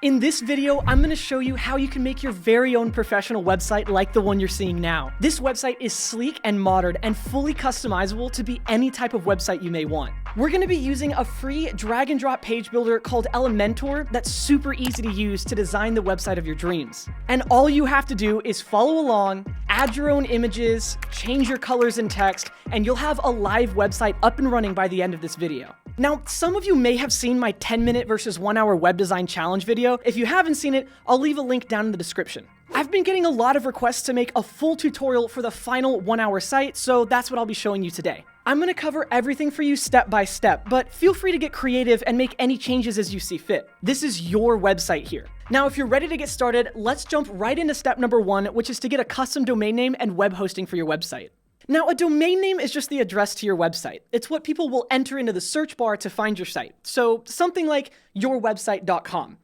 In this video, I'm going to show you how you can make your very own professional website like the one you're seeing now. This website is sleek and modern and fully customizable to be any type of website you may want. We're going to be using a free drag and drop page builder called Elementor that's super easy to use to design the website of your dreams. And all you have to do is follow along, add your own images, change your colors and text, and you'll have a live website up and running by the end of this video. Now, some of you may have seen my 10-minute versus 1-hour web design challenge video. If you haven't seen it, I'll leave a link down in the description. I've been getting a lot of requests to make a full tutorial for the final 1-hour site, so that's what I'll be showing you today. I'm going to cover everything for you step by step, but feel free to get creative and make any changes as you see fit. This is your website here. Now, if you're ready to get started, let's jump right into step number 1, which is to get a custom domain name and web hosting for your website. Now, a domain name is just the address to your website. It's what people will enter into the search bar to find your site. So something like yourwebsite.com.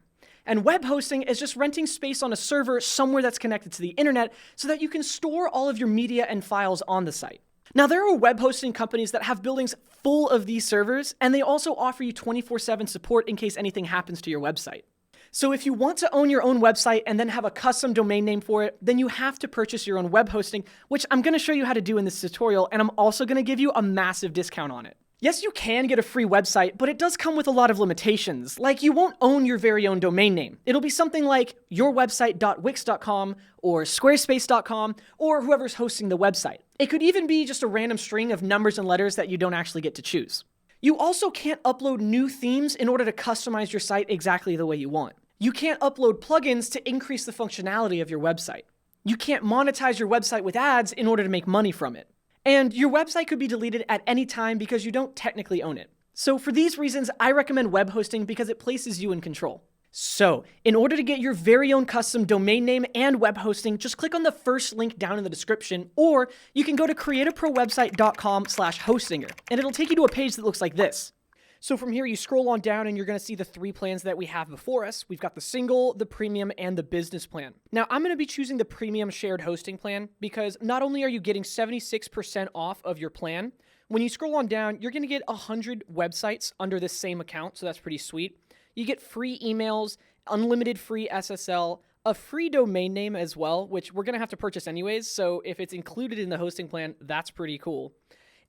And web hosting is just renting space on a server somewhere that's connected to the internet so that you can store all of your media and files on the site. Now, there are web hosting companies that have buildings full of these servers, and they also offer you 24/7 support in case anything happens to your website. So if you want to own your own website and then have a custom domain name for it, then you have to purchase your own web hosting, which I'm going to show you how to do in this tutorial, and I'm also going to give you a massive discount on it. Yes, you can get a free website, but it does come with a lot of limitations. Like, you won't own your very own domain name. It'll be something like yourwebsite.wix.com or squarespace.com or whoever's hosting the website. It could even be just a random string of numbers and letters that you don't actually get to choose. You also can't upload new themes in order to customize your site exactly the way you want. You can't upload plugins to increase the functionality of your website. You can't monetize your website with ads in order to make money from it. And your website could be deleted at any time because you don't technically own it. So for these reasons, I recommend web hosting because it places you in control. So in order to get your very own custom domain name and web hosting, just click on the first link down in the description, or you can go to createaprowebsite.com/hostinger, and it'll take you to a page that looks like this. So from here, you scroll on down and you're going to see the 3 plans that we have before us. We've got the single, the premium, and the business plan. Now, I'm going to be choosing the premium shared hosting plan because not only are you getting 76% off of your plan, when you scroll on down, you're going to get 100 websites under this same account, so that's pretty sweet. You get free emails, unlimited free SSL, a free domain name as well, which we're going to have to purchase anyways, so if it's included in the hosting plan, that's pretty cool.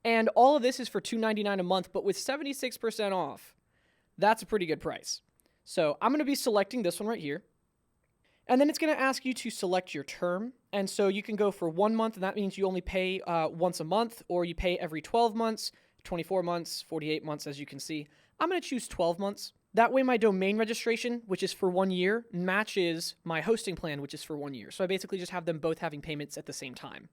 And all of this is for $299 a month, but with 76% off, that's a pretty good price. So I'm going to be selecting this one right here. And then it's going to ask you to select your term. And so you can go for 1 month, and that means you only pay once a month, or you pay every 12 months, 24 months, 48 months, as you can see. I'm going to choose 12 months. That way my domain registration, which is for 1 year, matches my hosting plan, which is for 1 year. So I basically just have them both having payments at the same time.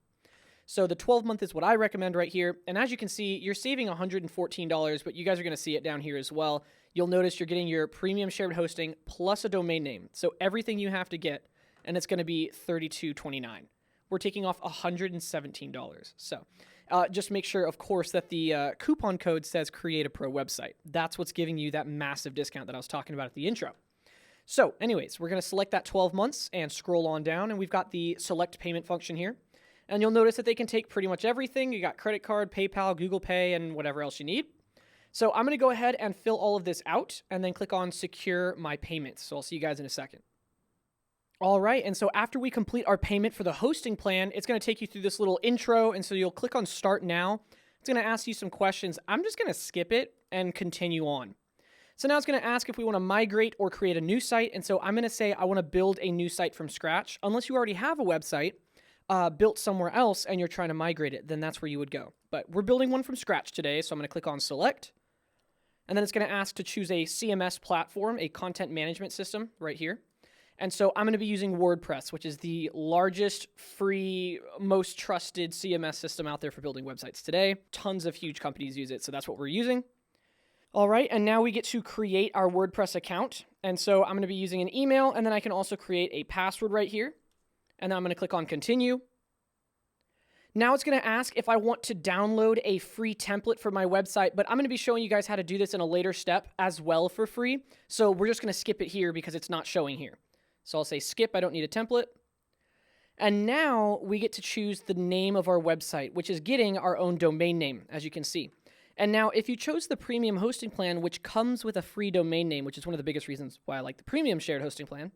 So the 12-month is what I recommend right here. And as you can see, you're saving $114, but you guys are going to see it down here as well. You'll notice you're getting your premium shared hosting plus a domain name. So everything you have to get, and it's going to be $32.29. We're taking off $117. So just make sure, of course, that the coupon code says Create a Pro website. That's what's giving you that massive discount that I was talking about at the intro. So anyways, we're going to select that 12 months and scroll on down, and we've got the select payment function here. And you'll notice that they can take pretty much everything. You got credit card, PayPal, Google Pay, and whatever else you need. So I'm going to go ahead and fill all of this out and then click on Secure My Payments. So I'll see you guys in a second. All right, and so after we complete our payment for the hosting plan, it's going to take you through this little intro, and so you'll click on Start Now. It's going to ask you some questions. I'm just going to skip it and continue on. So now it's going to ask if we want to migrate or create a new site, and so I'm going to say I want to build a new site from scratch. Unless you already have a website built somewhere else and you're trying to migrate it, then that's where you would go. But we're building one from scratch today, so I'm going to click on Select. And then it's going to ask to choose a CMS platform, a content management system right here. And so I'm going to be using WordPress, which is the largest, free, most trusted CMS system out there for building websites today. Tons of huge companies use it, so that's what we're using. All right, and now we get to create our WordPress account. And so I'm going to be using an email, and then I can also create a password right here. And then I'm going to click on Continue. Now it's going to ask if I want to download a free template for my website, but I'm going to be showing you guys how to do this in a later step as well for free. So we're just going to skip it here because it's not showing here. So I'll say skip, I don't need a template. And now we get to choose the name of our website, which is getting our own domain name, as you can see. And now if you chose the premium hosting plan, which comes with a free domain name, which is one of the biggest reasons why I like the premium shared hosting plan,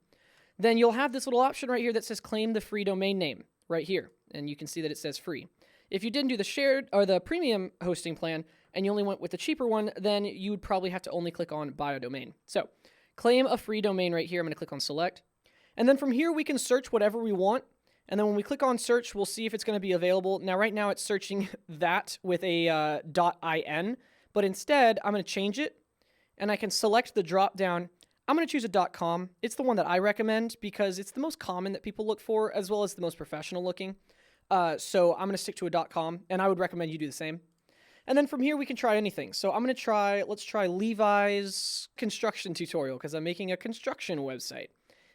then you'll have this little option right here that says claim the free domain name right here. And you can see that it says free. If you didn't do the shared or the premium hosting plan and you only went with the cheaper one, then you would probably have to only click on buy a domain. So claim a free domain right here. I'm going to click on select. And then from here, we can search whatever we want. And then when we click on search, we'll see if it's going to be available. Now, right now it's searching that with a .in, but instead I'm going to change it and I can select the drop down. I'm going to choose a .com. It's the one that I recommend because it's the most common that people look for as well as the most professional looking. So I'm going to stick to a .com and I would recommend you do the same. And then from here, we can try anything. So I'm going to let's try Levi's construction tutorial because I'm making a construction website.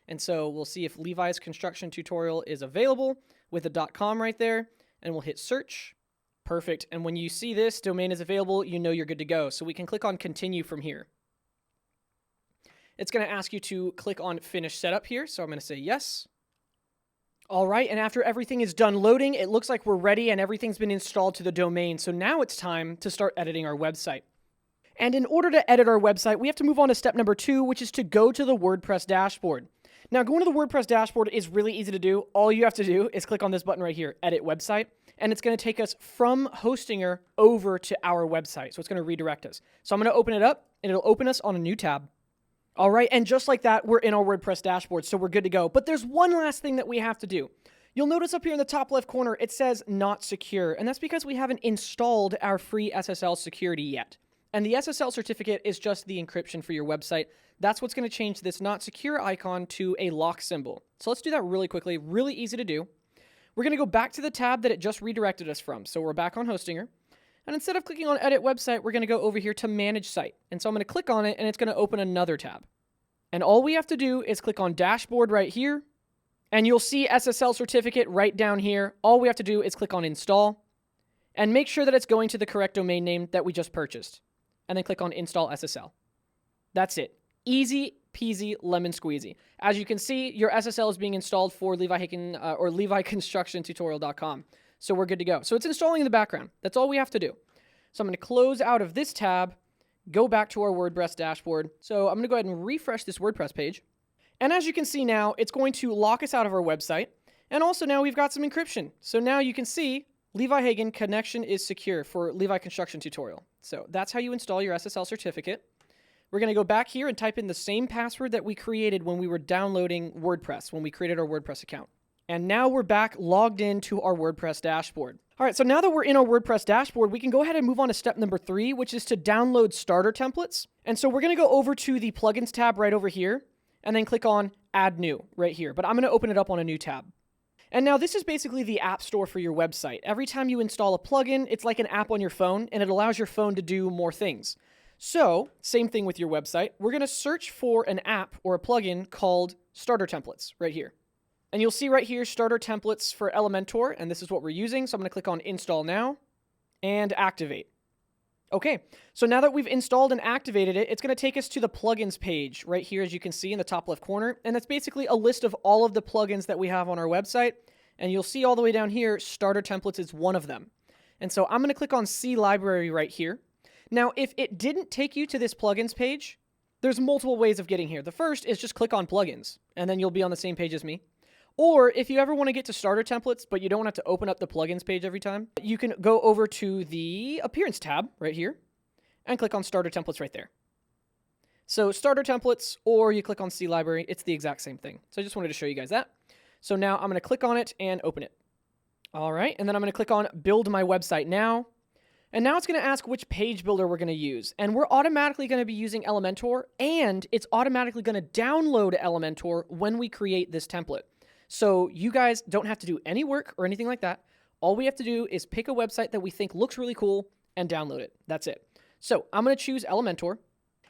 And so we'll see if Levi's construction tutorial is available with a .com right there, and we'll hit search. Perfect. And when you see this domain is available, you know you're good to go. So we can click on continue from here. It's going to ask you to click on finish setup here. So I'm going to say yes. All right. And after everything is done loading, it looks like we're ready and everything's been installed to the domain. So now it's time to start editing our website. And in order to edit our website, we have to move on to step number 2, which is to go to the WordPress dashboard. Now, going to the WordPress dashboard is really easy to do. All you have to do is click on this button right here, Edit Website, and it's going to take us from Hostinger over to our website. So it's going to redirect us. So I'm going to open it up, and it'll open us on a new tab. All right, and just like that, we're in our WordPress dashboard, so we're good to go. But there's one last thing that we have to do. You'll notice up here in the top left corner, it says Not Secure, and that's because we haven't installed our free SSL security yet. And the SSL certificate is just the encryption for your website. That's what's going to change this not secure icon to a lock symbol. So let's do that really quickly. Really easy to do. We're going to go back to the tab that it just redirected us from. So we're back on Hostinger. And instead of clicking on Edit Website, we're going to go over here to Manage Site. And so I'm going to click on it, and it's going to open another tab. And all we have to do is click on Dashboard right here. And you'll see SSL certificate right down here. All we have to do is click on Install. And make sure that it's going to the correct domain name that we just purchased. And then click on Install SSL. That's it. Easy peasy lemon squeezy. As you can see, your SSL is being installed for LeviConstructionTutorial.com. So we're good to go. So it's installing in the background. That's all we have to do. So I'm going to close out of this tab, go back to our WordPress dashboard. So I'm going to go ahead and refresh this WordPress page. And as you can see now, it's going to lock us out of our website. And also now we've got some encryption. So now you can see Levi Hagen connection is secure for Levi Construction Tutorial. So that's how you install your SSL certificate. We're going to go back here and type in the same password that we created when we were downloading WordPress, when we created our WordPress account. And now we're back logged into our WordPress dashboard. All right, so now that we're in our WordPress dashboard, we can go ahead and move on to step number 3, which is to download starter templates. And so we're going to go over to the plugins tab right over here and then click on Add New right here. But I'm going to open it up on a new tab. And now this is basically the app store for your website. Every time you install a plugin, it's like an app on your phone, and it allows your phone to do more things. So, same thing with your website. We're going to search for an app or a plugin called Starter Templates right here. And you'll see right here, Starter Templates for Elementor, and this is what we're using. So I'm going to click on Install Now and Activate. Okay, so now that we've installed and activated it, it's going to take us to the plugins page right here, as you can see in the top left corner. And that's basically a list of all of the plugins that we have on our website. And you'll see all the way down here, Starter Templates is one of them. And so I'm going to click on See Library right here. Now, if it didn't take you to this plugins page, there's multiple ways of getting here. The first is just click on plugins, and then you'll be on the same page as me. Or if you ever want to get to starter templates, but you don't have to open up the plugins page every time, you can go over to the appearance tab right here and click on starter templates right there. So starter templates, or you click on See Library, it's the exact same thing. So I just wanted to show you guys that. So now I'm going to click on it and open it. All right, and then I'm going to click on Build My Website Now. And now it's going to ask which page builder we're going to use. And we're automatically going to be using Elementor, and it's automatically going to download Elementor when we create this template. So you guys don't have to do any work or anything like that. All we have to do is pick a website that we think looks really cool and download it. That's it. So I'm going to choose Elementor.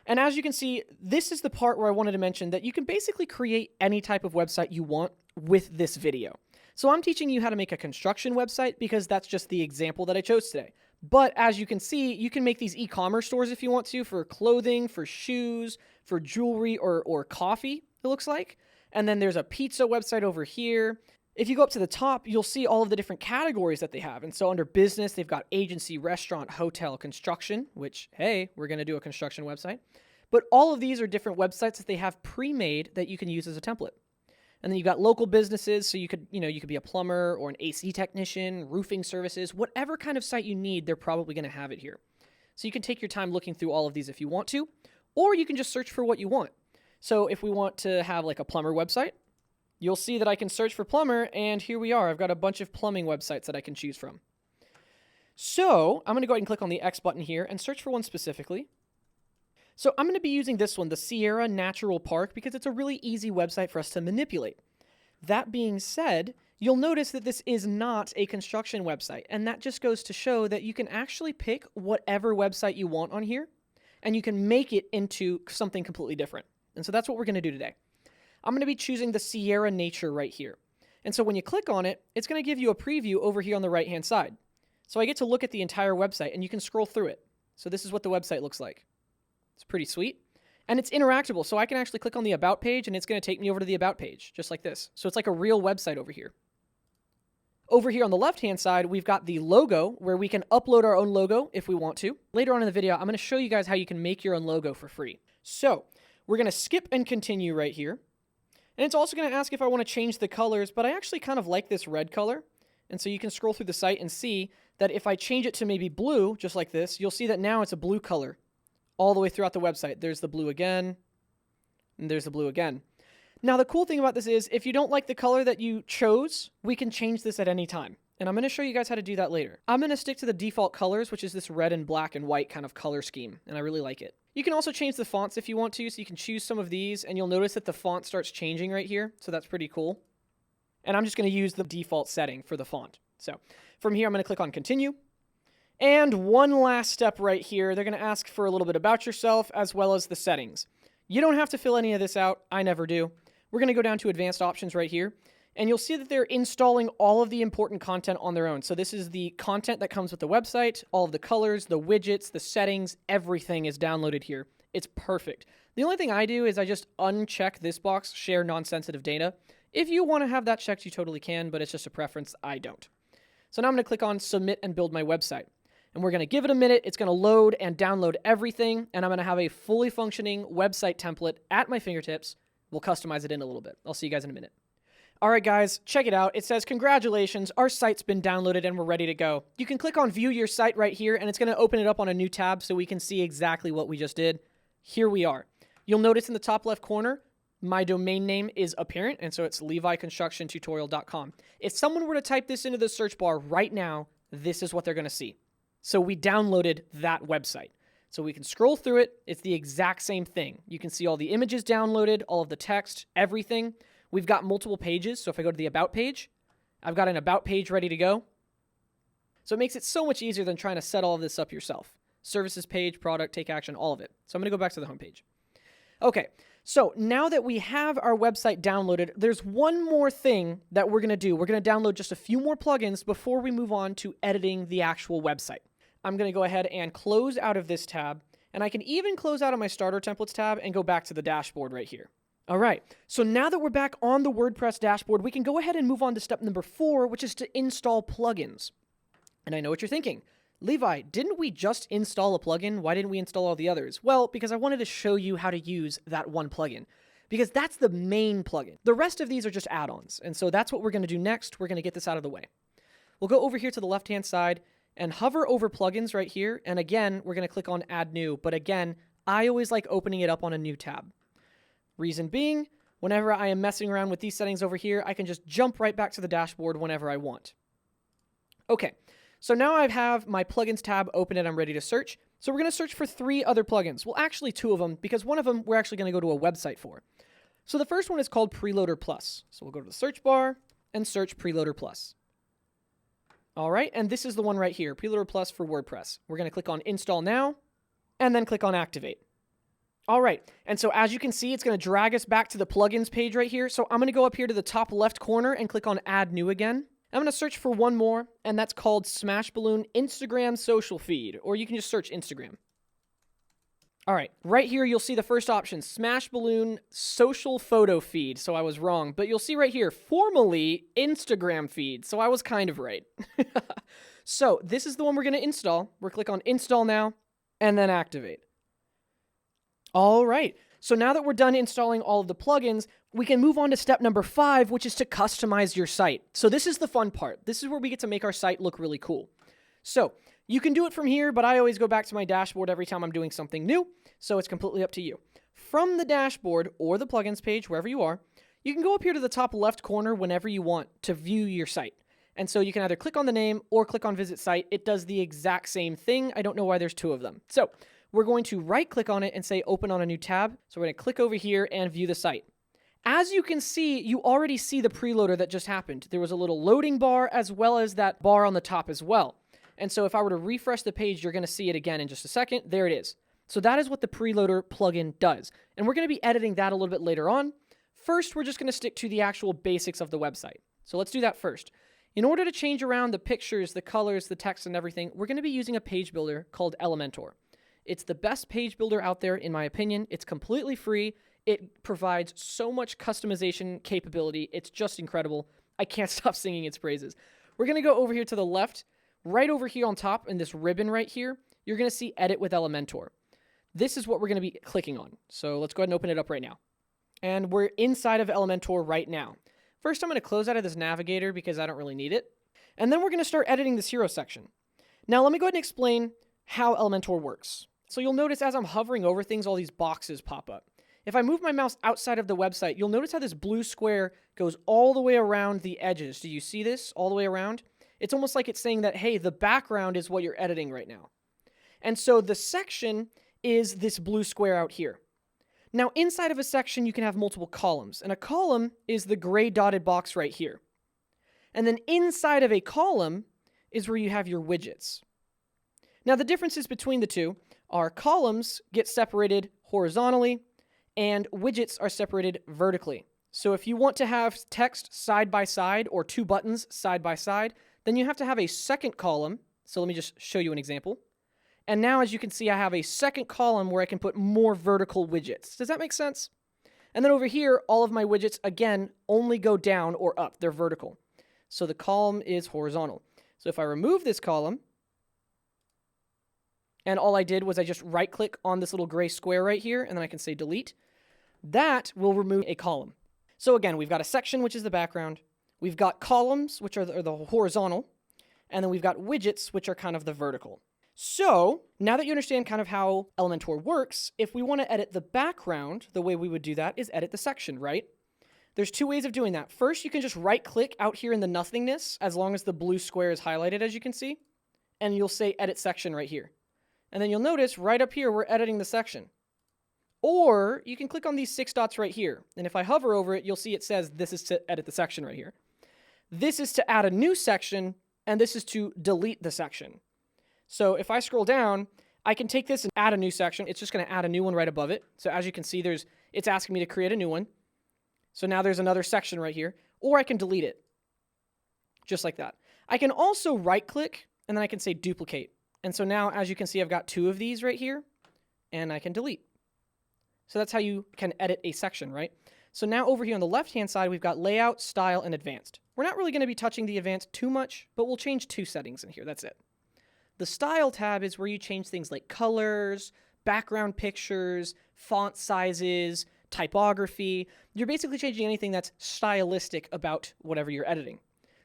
And as you can see, this is the part where I wanted to mention that you can basically create any type of website you want with this video. So I'm teaching you how to make a construction website because that's just the example that I chose today. But as you can see, you can make these e-commerce stores if you want to, for clothing, for shoes, for jewelry, or coffee, it looks like. And then there's a pizza website over here. If you go up to the top, you'll see all of the different categories that they have. And so under business, they've got agency, restaurant, hotel, construction, which, hey, we're going to do a construction website. But all of these are different websites that they have pre-made that you can use as a template. And then you've got local businesses, so you could be a plumber or an AC technician, roofing services, whatever kind of site you need, they're probably going to have it here. So you can take your time looking through all of these if you want to, or you can just search for what you want. So if we want to have like a plumber website, you'll see that I can search for plumber, and here we are. I've got a bunch of plumbing websites that I can choose from. So I'm going to go ahead and click on the X button here and search for one specifically. So I'm going to be using this one, the Sierra Natural Park, because it's a really easy website for us to manipulate. That being said, you'll notice that this is not a construction website, and that just goes to show that you can actually pick whatever website you want on here, and you can make it into something completely different. And so that's what we're going to do today. I'm going to be choosing the Sierra Nature right here. And so when you click on it, it's going to give you a preview over here on the right-hand side. So I get to look at the entire website, and you can scroll through it. So this is what the website looks like. It's pretty sweet. And it's interactable, so I can actually click on the About page, and it's going to take me over to the About page, just like this. So it's like a real website over here. Over here on the left-hand side, we've got the logo, where we can upload our own logo if we want to. Later on in the video, I'm going to show you guys how you can make your own logo for free. So we're going to skip and continue right here. And it's also going to ask if I want to change the colors, but I actually kind of like this red color. And so you can scroll through the site and see that if I change it to maybe blue, just like this, you'll see that now it's a blue color all the way throughout the website. There's the blue again, and there's the blue again. Now, the cool thing about this is if you don't like the color that you chose, we can change this at any time. And I'm going to show you guys how to do that later. I'm going to stick to the default colors, which is this red and black and white kind of color scheme, and I really like it. You can also change the fonts if you want to, so you can choose some of these, and you'll notice that the font starts changing right here, so that's pretty cool. And I'm just going to use the default setting for the font. So from here, I'm going to click on Continue. And one last step right here, they're going to ask for a little bit about yourself as well as the settings. You don't have to fill any of this out. I never do. We're going to go down to Advanced Options right here, and you'll see that they're installing all of the important content on their own. So this is the content that comes with the website, all of the colors, the widgets, the settings, everything is downloaded here. It's perfect. The only thing I do is I just uncheck this box, Share Non-Sensitive Data. If you want to have that checked, you totally can, but it's just a preference. I don't. So now I'm going to click on Submit and Build My Website. And we're going to give it a minute. It's going to load and download everything, and I'm going to have a fully functioning website template at my fingertips. We'll customize it in a little bit. I'll see you guys in a minute. All right, guys, check it out. It says, congratulations, our site's been downloaded and we're ready to go. You can click on View Your Site right here, and it's going to open it up on a new tab so we can see exactly what we just did. Here we are. You'll notice in the top left corner, my domain name is apparent, and so it's leviconstructiontutorial.com. If someone were to type this into the search bar right now, this is what they're going to see. So we downloaded that website. So we can scroll through it. It's the exact same thing. You can see all the images downloaded, all of the text, everything. We've got multiple pages. So if I go to the About page, I've got an About page ready to go. So it makes it so much easier than trying to set all of this up yourself. Services page, product, take action, all of it. So I'm going to go back to the home page. Okay, so now that we have our website downloaded, there's one more thing that we're going to do. We're going to download just a few more plugins before we move on to editing the actual website. I'm going to go ahead and close out of this tab, and I can even close out of my Starter Templates tab and go back to the dashboard right here. All right, so now that we're back on the WordPress dashboard, we can go ahead and move on to step number 4, which is to install plugins. And I know what you're thinking. Levi, didn't we just install a plugin? Why didn't we install all the others? Well, because I wanted to show you how to use that one plugin, because that's the main plugin. The rest of these are just add-ons, and so that's what we're going to do next. We're going to get this out of the way. We'll go over here to the left-hand side and hover over plugins right here, and again, we're going to click on Add New, but again, I always like opening it up on a new tab. Reason being, whenever I am messing around with these settings over here, I can just jump right back to the dashboard whenever I want. Okay, so now I have my plugins tab open and I'm ready to search. So we're going to search for 3 other plugins. Well, actually 2 of them, because one of them we're actually going to go to a website for. So the first one is called Preloader Plus. So we'll go to the search bar and search Preloader Plus. All right, and this is the one right here, Preloader Plus for WordPress. We're going to click on Install Now, and then click on Activate. All right, and so as you can see, it's going to drag us back to the plugins page right here. So I'm going to go up here to the top left corner and click on Add New again. I'm going to search for one more, and that's called Smash Balloon Instagram Social Feed, or you can just search Instagram. All right, right here, you'll see the first option, Smash Balloon Social Photo Feed. So I was wrong, but you'll see right here, formerly Instagram Feed. So I was kind of right. So this is the one we're going to install. We'll click on Install Now and then Activate. All right, so now that we're done installing all of the plugins, we can move on to step number 5, which is to customize your site. So this is the fun part. This is where we get to make our site look really cool. So you can do it from here, but I always go back to my dashboard every time I'm doing something new, so it's completely up to you. From the dashboard or the plugins page, wherever you are, you can go up here to the top left corner whenever you want to view your site. And so you can either click on the name or click on Visit Site. It does the exact same thing. I don't know why there's 2 of them. So we're going to right-click on it and say Open on a new tab. So we're going to click over here and view the site. As you can see, you already see the preloader that just happened. There was a little loading bar as well as that bar on the top as well. And so if I were to refresh the page, you're going to see it again in just a second. There it is. So that is what the Preloader plugin does. And we're going to be editing that a little bit later on. First, we're just going to stick to the actual basics of the website. So let's do that first. In order to change around the pictures, the colors, the text, and everything, we're going to be using a page builder called Elementor. It's the best page builder out there, in my opinion. It's completely free. It provides so much customization capability. It's just incredible. I can't stop singing its praises. We're going to go over here to the left. Right over here on top in this ribbon right here, you're going to see Edit with Elementor. This is what we're going to be clicking on. So let's go ahead and open it up right now. And we're inside of Elementor right now. First, I'm going to close out of this navigator because I don't really need it. And then we're going to start editing this hero section. Now, let me go ahead and explain how Elementor works. So you'll notice as I'm hovering over things, all these boxes pop up. If I move my mouse outside of the website, you'll notice how this blue square goes all the way around the edges. Do you see this all the way around? It's almost like it's saying that, hey, the background is what you're editing right now. And so the section is this blue square out here. Now, inside of a section, you can have multiple columns. And a column is the gray dotted box right here. And then inside of a column is where you have your widgets. Now, the differences between the two are columns get separated horizontally, and widgets are separated vertically. So if you want to have text side by side or 2 buttons side by side, then you have to have a second column. So let me just show you an example. And now, as you can see, I have a second column where I can put more vertical widgets. Does that make sense? And then over here, all of my widgets, again, only go down or up. They're vertical. So the column is horizontal. So if I remove this column, and all I did was I just right-click on this little gray square right here, and then I can say delete, that will remove a column. So again, we've got a section, which is the background. We've got columns, which are the horizontal, and then we've got widgets, which are kind of the vertical. So now that you understand kind of how Elementor works, if we want to edit the background, the way we would do that is edit the section, right? There's 2 ways of doing that. First, you can just right-click out here in the nothingness, as long as the blue square is highlighted, as you can see, and you'll say Edit Section right here. And then you'll notice right up here, we're editing the section. Or you can click on these 6 dots right here, and if I hover over it, you'll see it says this is to edit the section right here. This is to add a new section, and this is to delete the section. So if I scroll down, I can take this and add a new section. It's just going to add a new one right above it. So as you can see, it's asking me to create a new one. So now there's another section right here. Or I can delete it, just like that. I can also right-click, and then I can say duplicate. And so now, as you can see, I've got 2 of these right here, and I can delete. So that's how you can edit a section, right? So now over here on the left-hand side, we've got layout, style, and advanced. We're not really going to be touching the advanced too much, but we'll change 2 settings in here. That's it. The style tab is where you change things like colors, background pictures, font sizes, typography. You're basically changing anything that's stylistic about whatever you're editing.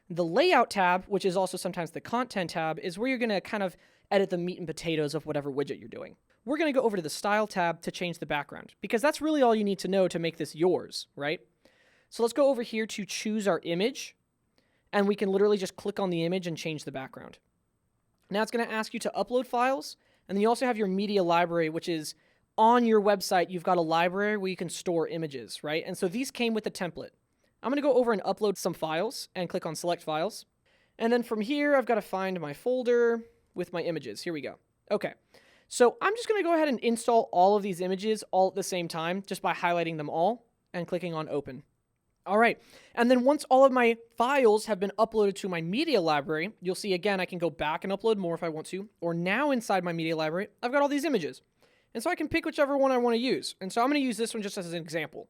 The layout tab, which is also sometimes the content tab, is where you're going to kind of edit the meat and potatoes of whatever widget you're doing. We're going to go over to the style tab to change the background, because that's really all you need to know to make this yours, right? So let's go over here to choose our image, and we can literally just click on the image and change the background. Now it's going to ask you to upload files, and then you also have your media library, which is on your website. You've got a library where you can store images, right? And so these came with the template. I'm going to go over and upload some files and click on Select Files. And then from here, I've got to find my folder with my images. Here we go. Okay. So I'm just going to go ahead and install all of these images all at the same time, just by highlighting them all and clicking on Open. All right. And then once all of my files have been uploaded to my media library, you'll see again, I can go back and upload more if I want to. Or now inside my media library, I've got all these images. And so I can pick whichever one I want to use. And so I'm going to use this one just as an example.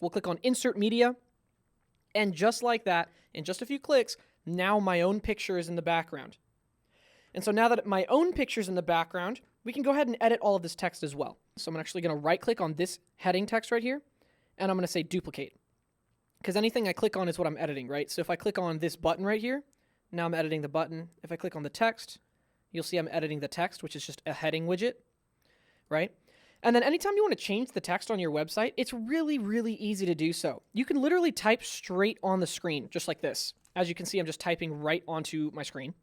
We'll click on Insert Media. And just like that, in just a few clicks, now my own picture is in the background. And so now that my own picture is in the background, we can go ahead and edit all of this text as well. So I'm actually going to right-click on this heading text right here, and I'm going to say Duplicate. Because anything I click on is what I'm editing, right? So if I click on this button right here, now I'm editing the button. If I click on the text, you'll see I'm editing the text, which is just a heading widget, right? And then anytime you want to change the text on your website, it's really, really easy to do so. You can literally type straight on the screen, just like this. As you can see, I'm just typing right onto my screen.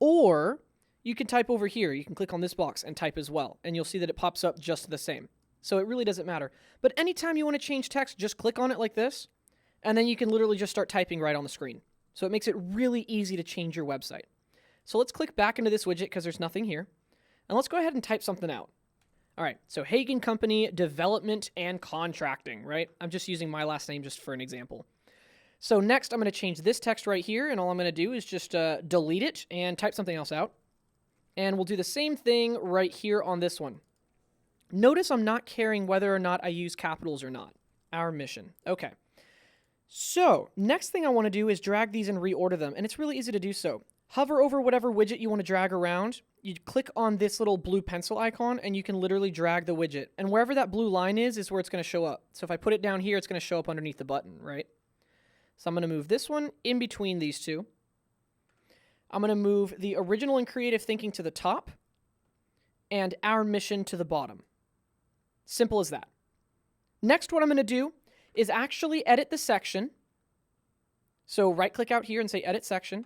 Or you can type over here. You can click on this box and type as well, and you'll see that it pops up just the same. So it really doesn't matter. But anytime you want to change text, just click on it like this, and then you can literally just start typing right on the screen. So it makes it really easy to change your website. So let's click back into this widget because there's nothing here. And let's go ahead and type something out. All right, so Hagen Company, Development and Contracting, right? I'm just using my last name just for an example. So next, I'm going to change this text right here, and all I'm going to do is just delete it and type something else out. And we'll do the same thing right here on this one. Notice I'm not caring whether or not I use capitals or not. Our mission. Okay. So next thing I want to do is drag these and reorder them, and it's really easy to do so. Hover over whatever widget you want to drag around. You click on this little blue pencil icon, and you can literally drag the widget. And wherever that blue line is where it's going to show up. So if I put it down here, it's going to show up underneath the button, right? So I'm going to move this one in between these two. I'm going to move the original and creative thinking to the top and our mission to the bottom. Simple as that. Next, what I'm going to do is actually edit the section. So right-click out here and say Edit Section.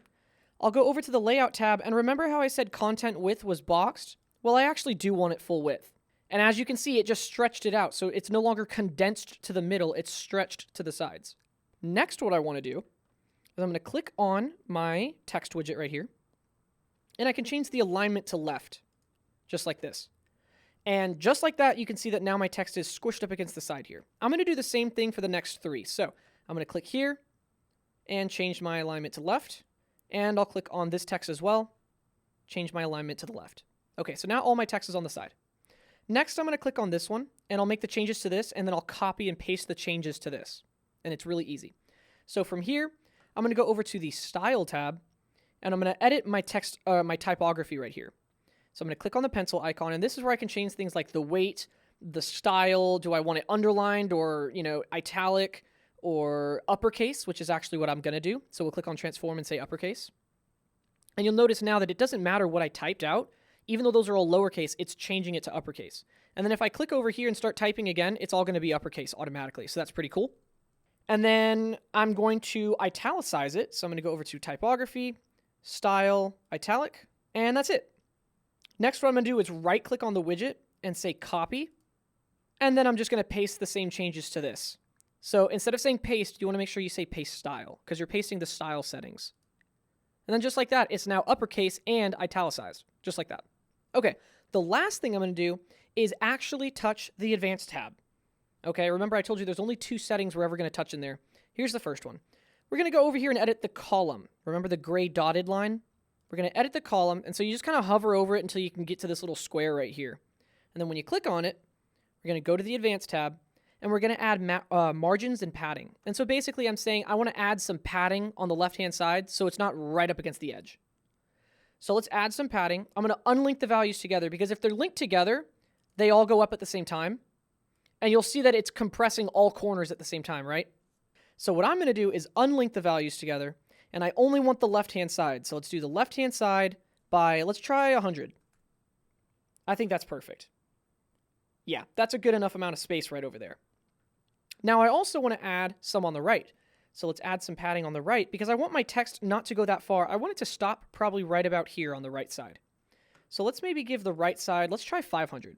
I'll go over to the Layout tab, and remember how I said Content Width was boxed? Well, I actually do want it full width. And as you can see, it just stretched it out, so it's no longer condensed to the middle, it's stretched to the sides. Next, what I want to do is I'm going to click on my text widget right here, and I can change the alignment to left, just like this. And just like that, you can see that now my text is squished up against the side here. I'm going to do the same thing for the next three. So I'm going to click here and change my alignment to left. And I'll click on this text as well, change my alignment to the left. Okay, so now all my text is on the side. Next, I'm going to click on this one, and I'll make the changes to this, and then I'll copy and paste the changes to this. And it's really easy. So from here, I'm going to go over to the Style tab, and I'm going to edit my text, my typography right here. So I'm going to click on the pencil icon, and this is where I can change things like the weight, the style, do I want it underlined or, italic, or uppercase, which is actually what I'm going to do. So we'll click on Transform and say uppercase. And you'll notice now that it doesn't matter what I typed out. Even though those are all lowercase, it's changing it to uppercase. And then if I click over here and start typing again, it's all going to be uppercase automatically. So that's pretty cool. And then I'm going to italicize it. So I'm going to go over to Typography, Style, Italic, and that's it. Next, what I'm going to do is right-click on the widget and say Copy. And then I'm just going to paste the same changes to this. So instead of saying paste, you want to make sure you say paste style because you're pasting the style settings. And then just like that, it's now uppercase and italicized, just like that. Okay, the last thing I'm going to do is actually touch the Advanced tab. Okay, remember I told you there's only two settings we're ever going to touch in there. Here's the first one. We're going to go over here and edit the column. Remember the gray dotted line? We're going to edit the column, and so you just kind of hover over it until you can get to this little square right here. And then when you click on it, we're going to go to the Advanced tab, and we're going to add margins and padding. And so basically I'm saying I want to add some padding on the left-hand side so it's not right up against the edge. So let's add some padding. I'm going to unlink the values together because if they're linked together, they all go up at the same time. And you'll see that it's compressing all corners at the same time, right? So what I'm going to do is unlink the values together, and I only want the left-hand side. So let's do the left-hand side by, let's try 100. I think that's perfect. Yeah, that's a good enough amount of space right over there. Now, I also want to add some on the right. So let's add some padding on the right because I want my text not to go that far. I want it to stop probably right about here on the right side. So let's maybe give the right side, let's try 500.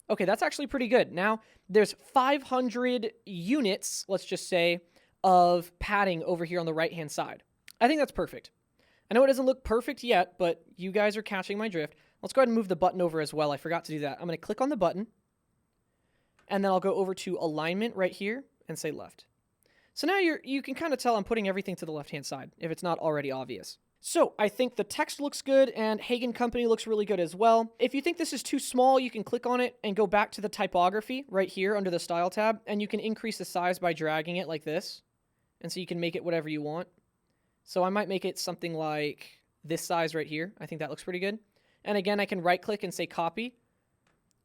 Okay, that's actually pretty good. Now, there's 500 units, let's just say, of padding over here on the right-hand side. I think that's perfect. I know it doesn't look perfect yet, but you guys are catching my drift. Let's go ahead and move the button over as well. I forgot to do that. I'm going to click on the button. And then I'll go over to alignment right here and say left. So now you can kind of tell I'm putting everything to the left-hand side if it's not already obvious. So I think the text looks good and Hagen Company looks really good as well. If you think this is too small, you can click on it and go back to the typography right here under the Style tab, and you can increase the size by dragging it like this. And so you can make it whatever you want. So I might make it something like this size right here. I think that looks pretty good. And again, I can right click and say copy,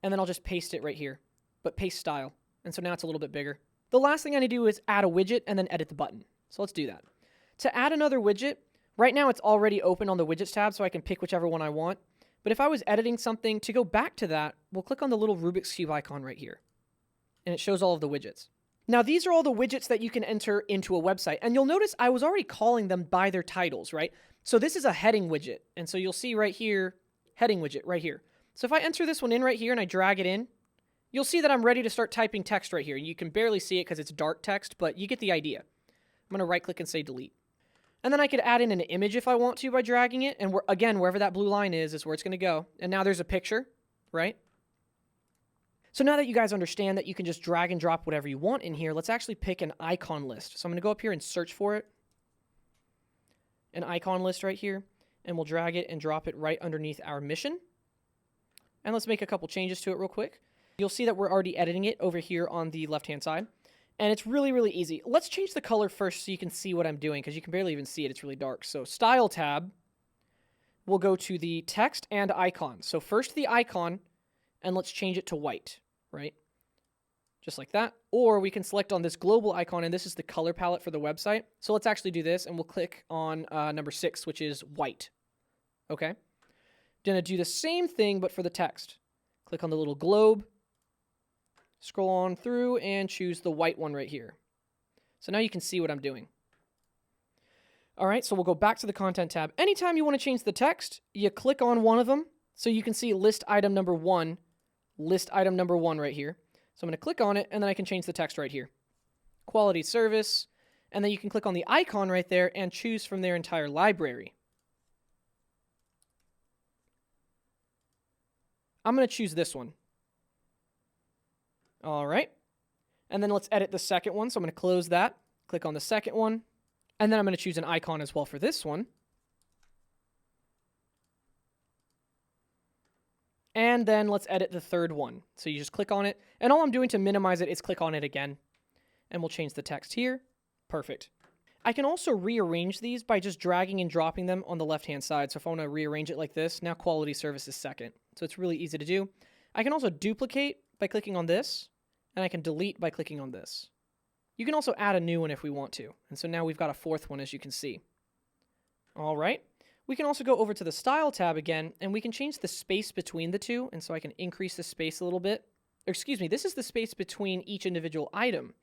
and then I'll just paste it right here, but paste style. And so now it's a little bit bigger. The last thing I need to do is add a widget and then edit the button. So let's do that. To add another widget, right now it's already open on the widgets tab, so I can pick whichever one I want. But if I was editing something, to go back to that, we'll click on the little Rubik's Cube icon right here. And it shows all of the widgets. Now, these are all the widgets that you can enter into a website. And you'll notice I was already calling them by their titles, right? So this is a heading widget. And so you'll see right here, heading widget right here. So if I enter this one in right here and I drag it in, you'll see that I'm ready to start typing text right here. You can barely see it because it's dark text, but you get the idea. I'm going to right click and say delete. And then I could add in an image if I want to by dragging it. And again, wherever that blue line is where it's going to go. And now there's a picture, right? So now that you guys understand that you can just drag and drop whatever you want in here, let's actually pick an icon list. So I'm going to go up here and search for it. An icon list right here. And we'll drag it and drop it right underneath our mission. And let's make a couple changes to it real quick. You'll see that we're already editing it over here on the left-hand side. And it's really, really easy. Let's change the color first so you can see what I'm doing, because you can barely even see it. It's really dark. So Style tab, we'll go to the text and icon. So first the icon, and let's change it to white, right? Just like that. Or we can select on this global icon, and this is the color palette for the website. So let's actually do this, and we'll click on number 6, which is white. Okay? Gonna do the same thing, but for the text. Click on the little globe. Scroll on through and choose the white one right here. So now you can see what I'm doing. All right, so we'll go back to the content tab. Anytime you want to change the text, you click on one of them. So you can see list item number 1 right here. So I'm going to click on it, and then I can change the text right here. Quality service, and then you can click on the icon right there and choose from their entire library. I'm going to choose this one. All right. And then let's edit the second one. So I'm going to close that, click on the second one, and then I'm going to choose an icon as well for this one. And then let's edit the third one. So you just click on it, and all I'm doing to minimize it is click on it again. And we'll change the text here. Perfect. I can also rearrange these by just dragging and dropping them on the left-hand side. So if I want to rearrange it like this, now quality service is second. So it's really easy to do. I can also duplicate by clicking on this, and I can delete by clicking on this. You can also add a new one if we want to. And so now we've got a fourth one, as you can see. All right. We can also go over to the Style tab again, and we can change the space between the two. And so I can increase the space a little bit. Or excuse me, this is the space between each individual item.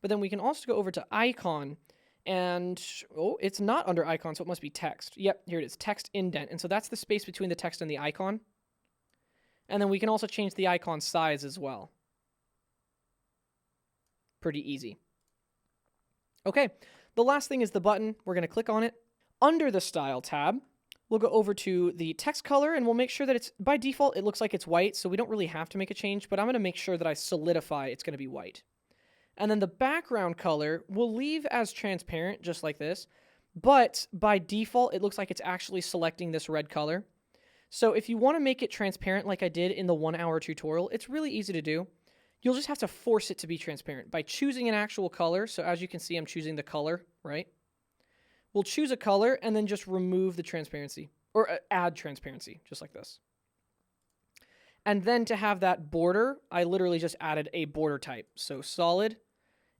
But then we can also go over to Icon, and, oh, it's not under Icon, so it must be text. Yep, here it is, text indent. And so that's the space between the text and the icon. And then we can also change the icon size as well. Pretty easy. Okay, the last thing is the button. We're going to click on it. Under the Style tab, we'll go over to the text color, and we'll make sure that it's, by default, it looks like it's white, so we don't really have to make a change, but I'm going to make sure that I solidify it's going to be white. And then the background color we'll leave as transparent, just like this, but by default, it looks like it's actually selecting this red color. So if you want to make it transparent like I did in the 1-hour tutorial, it's really easy to do. You'll just have to force it to be transparent by choosing an actual color. So as you can see, I'm choosing the color, right? We'll choose a color and then just remove the transparency, or add transparency, just like this. And then to have that border, I literally just added a border type. So solid,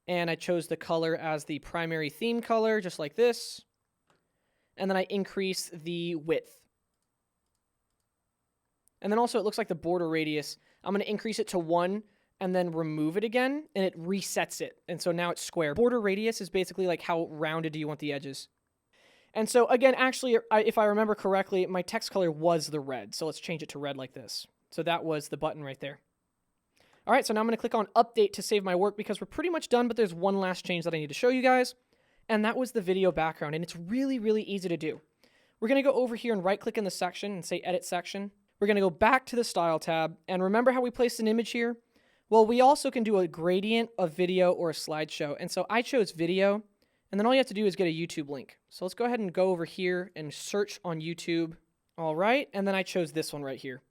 and I chose the color as the primary theme color, just like this. And then I increase the width. And then also it looks like the border radius, I'm going to increase it to 1 and then remove it again, and it resets it. And so now it's square. Border radius is basically like how rounded do you want the edges. And so again, actually, if I remember correctly, my text color was the red. So let's change it to red like this. So that was the button right there. All right, so now I'm going to click on Update to save my work because we're pretty much done, but there's one last change that I need to show you guys, and that was the video background, and it's really, really easy to do. We're going to go over here and right-click in the section and say Edit Section. We're going to go back to the Style tab, and remember how we placed an image here? Well, we also can do a gradient, a video, or a slideshow, and so I chose video, And then all you have to do is get a YouTube link. So let's go ahead and go over here and search on YouTube. All right, and then I chose this one right here.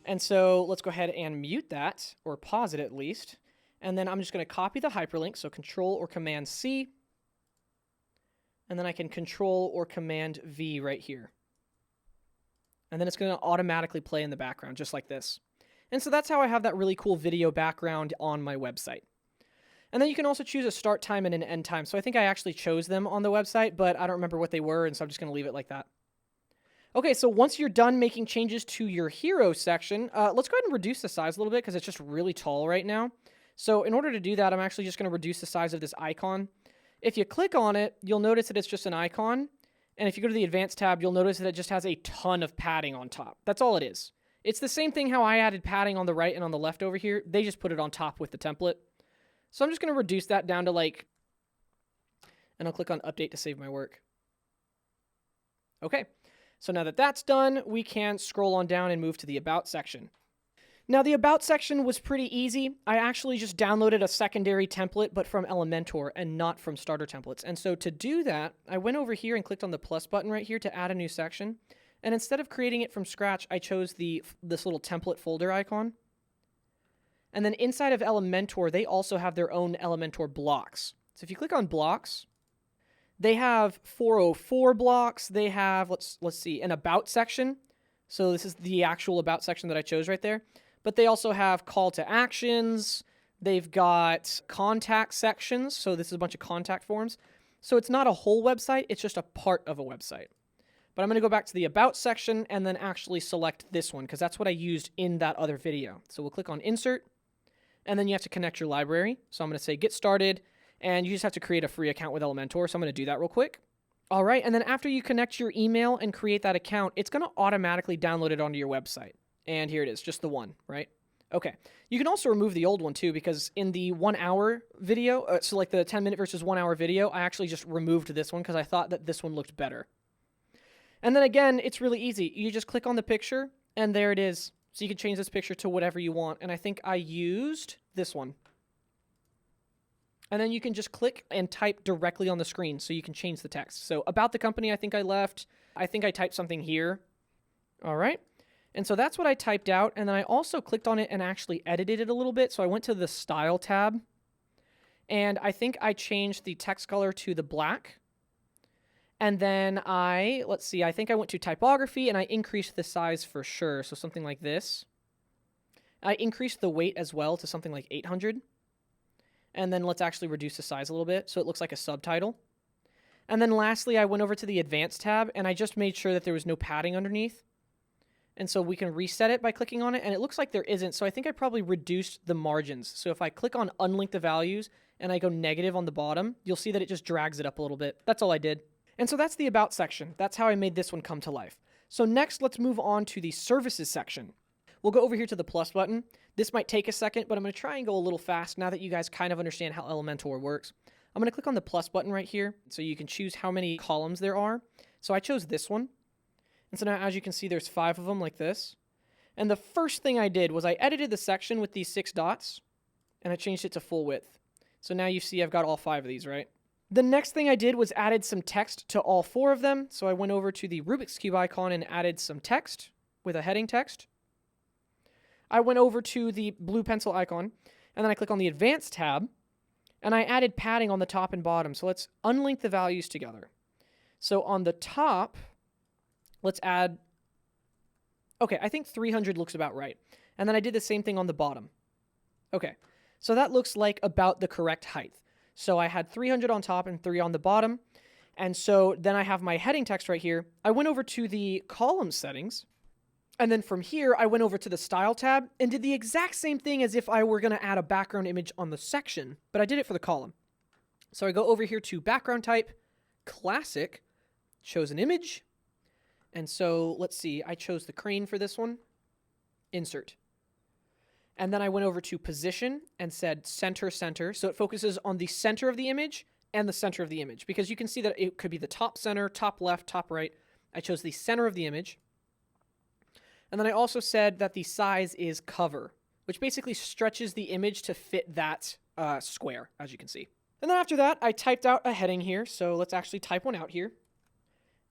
And so let's go ahead and mute that, or pause it at least. And then I'm just going to copy the hyperlink, so Control or Command C. And then I can Control or Command V right here. And then it's going to automatically play in the background, just like this. And so that's how I have that really cool video background on my website. And then you can also choose a start time and an end time. So I think I actually chose them on the website, but I don't remember what they were, and so I'm just going to leave it like that. Okay, so once you're done making changes to your hero section, let's go ahead and reduce the size a little bit because it's just really tall right now. So in order to do that, I'm actually just going to reduce the size of this icon. If you click on it, you'll notice that it's just an icon. And if you go to the Advanced tab, you'll notice that it just has a ton of padding on top. That's all it is. It's the same thing how I added padding on the right and on the left over here. They just put it on top with the template. So I'm just going to reduce that down to like, and I'll click on Update to save my work. Okay, so now that that's done, we can scroll on down and move to the About section. Now, the About section was pretty easy. I actually just downloaded a secondary template, but from Elementor and not from Starter Templates. And so to do that, I went over here and clicked on the plus button right here to add a new section. And instead of creating it from scratch, I chose this little template folder icon. And then inside of Elementor, they also have their own Elementor blocks. So if you click on blocks, they have 404 blocks. They have, let's see, an About section. So this is the actual About section that I chose right there. But they also have call to actions. They've got contact sections. So this is a bunch of contact forms. So it's not a whole website. It's just a part of a website. But I'm going to go back to the About section and then actually select this one because that's what I used in that other video. So we'll click on Insert. And then you have to connect your library. So I'm going to say Get Started. And you just have to create a free account with Elementor. So I'm going to do that real quick. All right. And then after you connect your email and create that account, it's going to automatically download it onto your website. And here it is, just the one, right? Okay. You can also remove the old one too, because in the 1 hour video, so like the 10-minute versus 1 hour video, I actually just removed this one because I thought that this one looked better. And then again, it's really easy. You just click on the picture and there it is. So you can change this picture to whatever you want. And I think I used this one. And then you can just click and type directly on the screen so you can change the text. So about the company, I think I left. I think I typed something here. All right. And so that's what I typed out. And then I also clicked on it and actually edited it a little bit. So I went to the Style tab. And I think I changed the text color to the black. And then let's see, I think I went to typography and I increased the size for sure. So something like this. I increased the weight as well to something like 800. And then let's actually reduce the size a little bit so it looks like a subtitle. And then lastly, I went over to the Advanced tab and I just made sure that there was no padding underneath. And so we can reset it by clicking on it, and it looks like there isn't. So I think I probably reduced the margins. So if I click on Unlink the Values and I go negative on the bottom, you'll see that it just drags it up a little bit. That's all I did. And so that's the About section. That's how I made this one come to life. So next, let's move on to the Services section. We'll go over here to the plus button. This might take a second, but I'm going to try and go a little fast now that you guys kind of understand how Elementor works. I'm going to click on the plus button right here so you can choose how many columns there are. So I chose this one. And so now, as you can see, there's 5 of them like this. And the first thing I did was I edited the section with these 6 dots, and I changed it to full width. So now you see I've got all 5 of these, right? The next thing I did was added some text to all 4 of them. So I went over to the Rubik's Cube icon and added some text with a heading text. I went over to the blue pencil icon, and then I click on the Advanced tab, and I added padding on the top and bottom. So let's unlink the values together. So on the top, let's add, okay, I think 300 looks about right. And then I did the same thing on the bottom. Okay, so that looks like about the correct height. So I had 300 on top and 3 on the bottom. And so then I have my heading text right here. I went over to the column settings. And then from here, I went over to the Style tab and did the exact same thing as if I were going to add a background image on the section, but I did it for the column. So I go over here to Background Type, Classic, chose an image. And so let's see, I chose the crane for this one, Insert. And then I went over to Position and said Center, Center. So it focuses on the center of the image and the center of the image, because you can see that it could be the top center, top left, top right. I chose the center of the image. And then I also said that the size is cover, which basically stretches the image to fit that square, as you can see. And then after that, I typed out a heading here. So let's actually type one out here.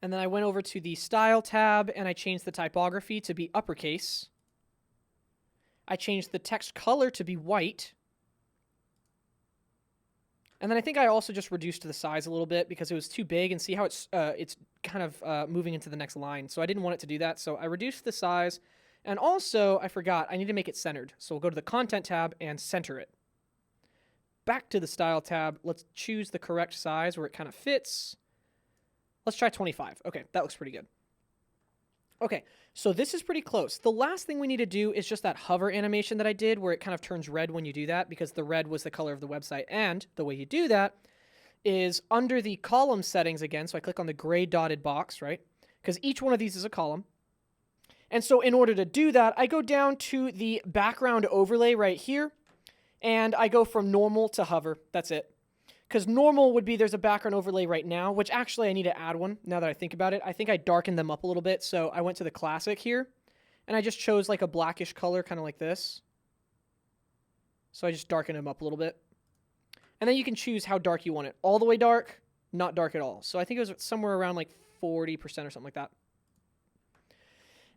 And then I went over to the Style tab and I changed the typography to be uppercase. I changed the text color to be white. And then I think I also just reduced the size a little bit because it was too big, and see how it's kind of moving into the next line. So I didn't want it to do that. So I reduced the size. And also, I forgot, I need to make it centered. So we'll go to the Content tab and center it. Back to the Style tab. Let's choose the correct size where it kind of fits. Let's try 25. Okay, that looks pretty good. Okay, so this is pretty close. The last thing we need to do is just that hover animation that I did where it kind of turns red when you do that, because the red was the color of the website. And the way you do that is under the column settings again. So I click on the gray dotted box, right? Because each one of these is a column. And so in order to do that, I go down to the background overlay right here, and I go from normal to hover. That's it. Because normal would be there's a background overlay right now, which actually I need to add one now that I think about it. I think I darkened them up a little bit. So I went to the classic here, and I just chose like a blackish color, kind of like this. So I just darkened them up a little bit. And then you can choose how dark you want it. All the way dark, not dark at all. So I think it was somewhere around like 40% or something like that.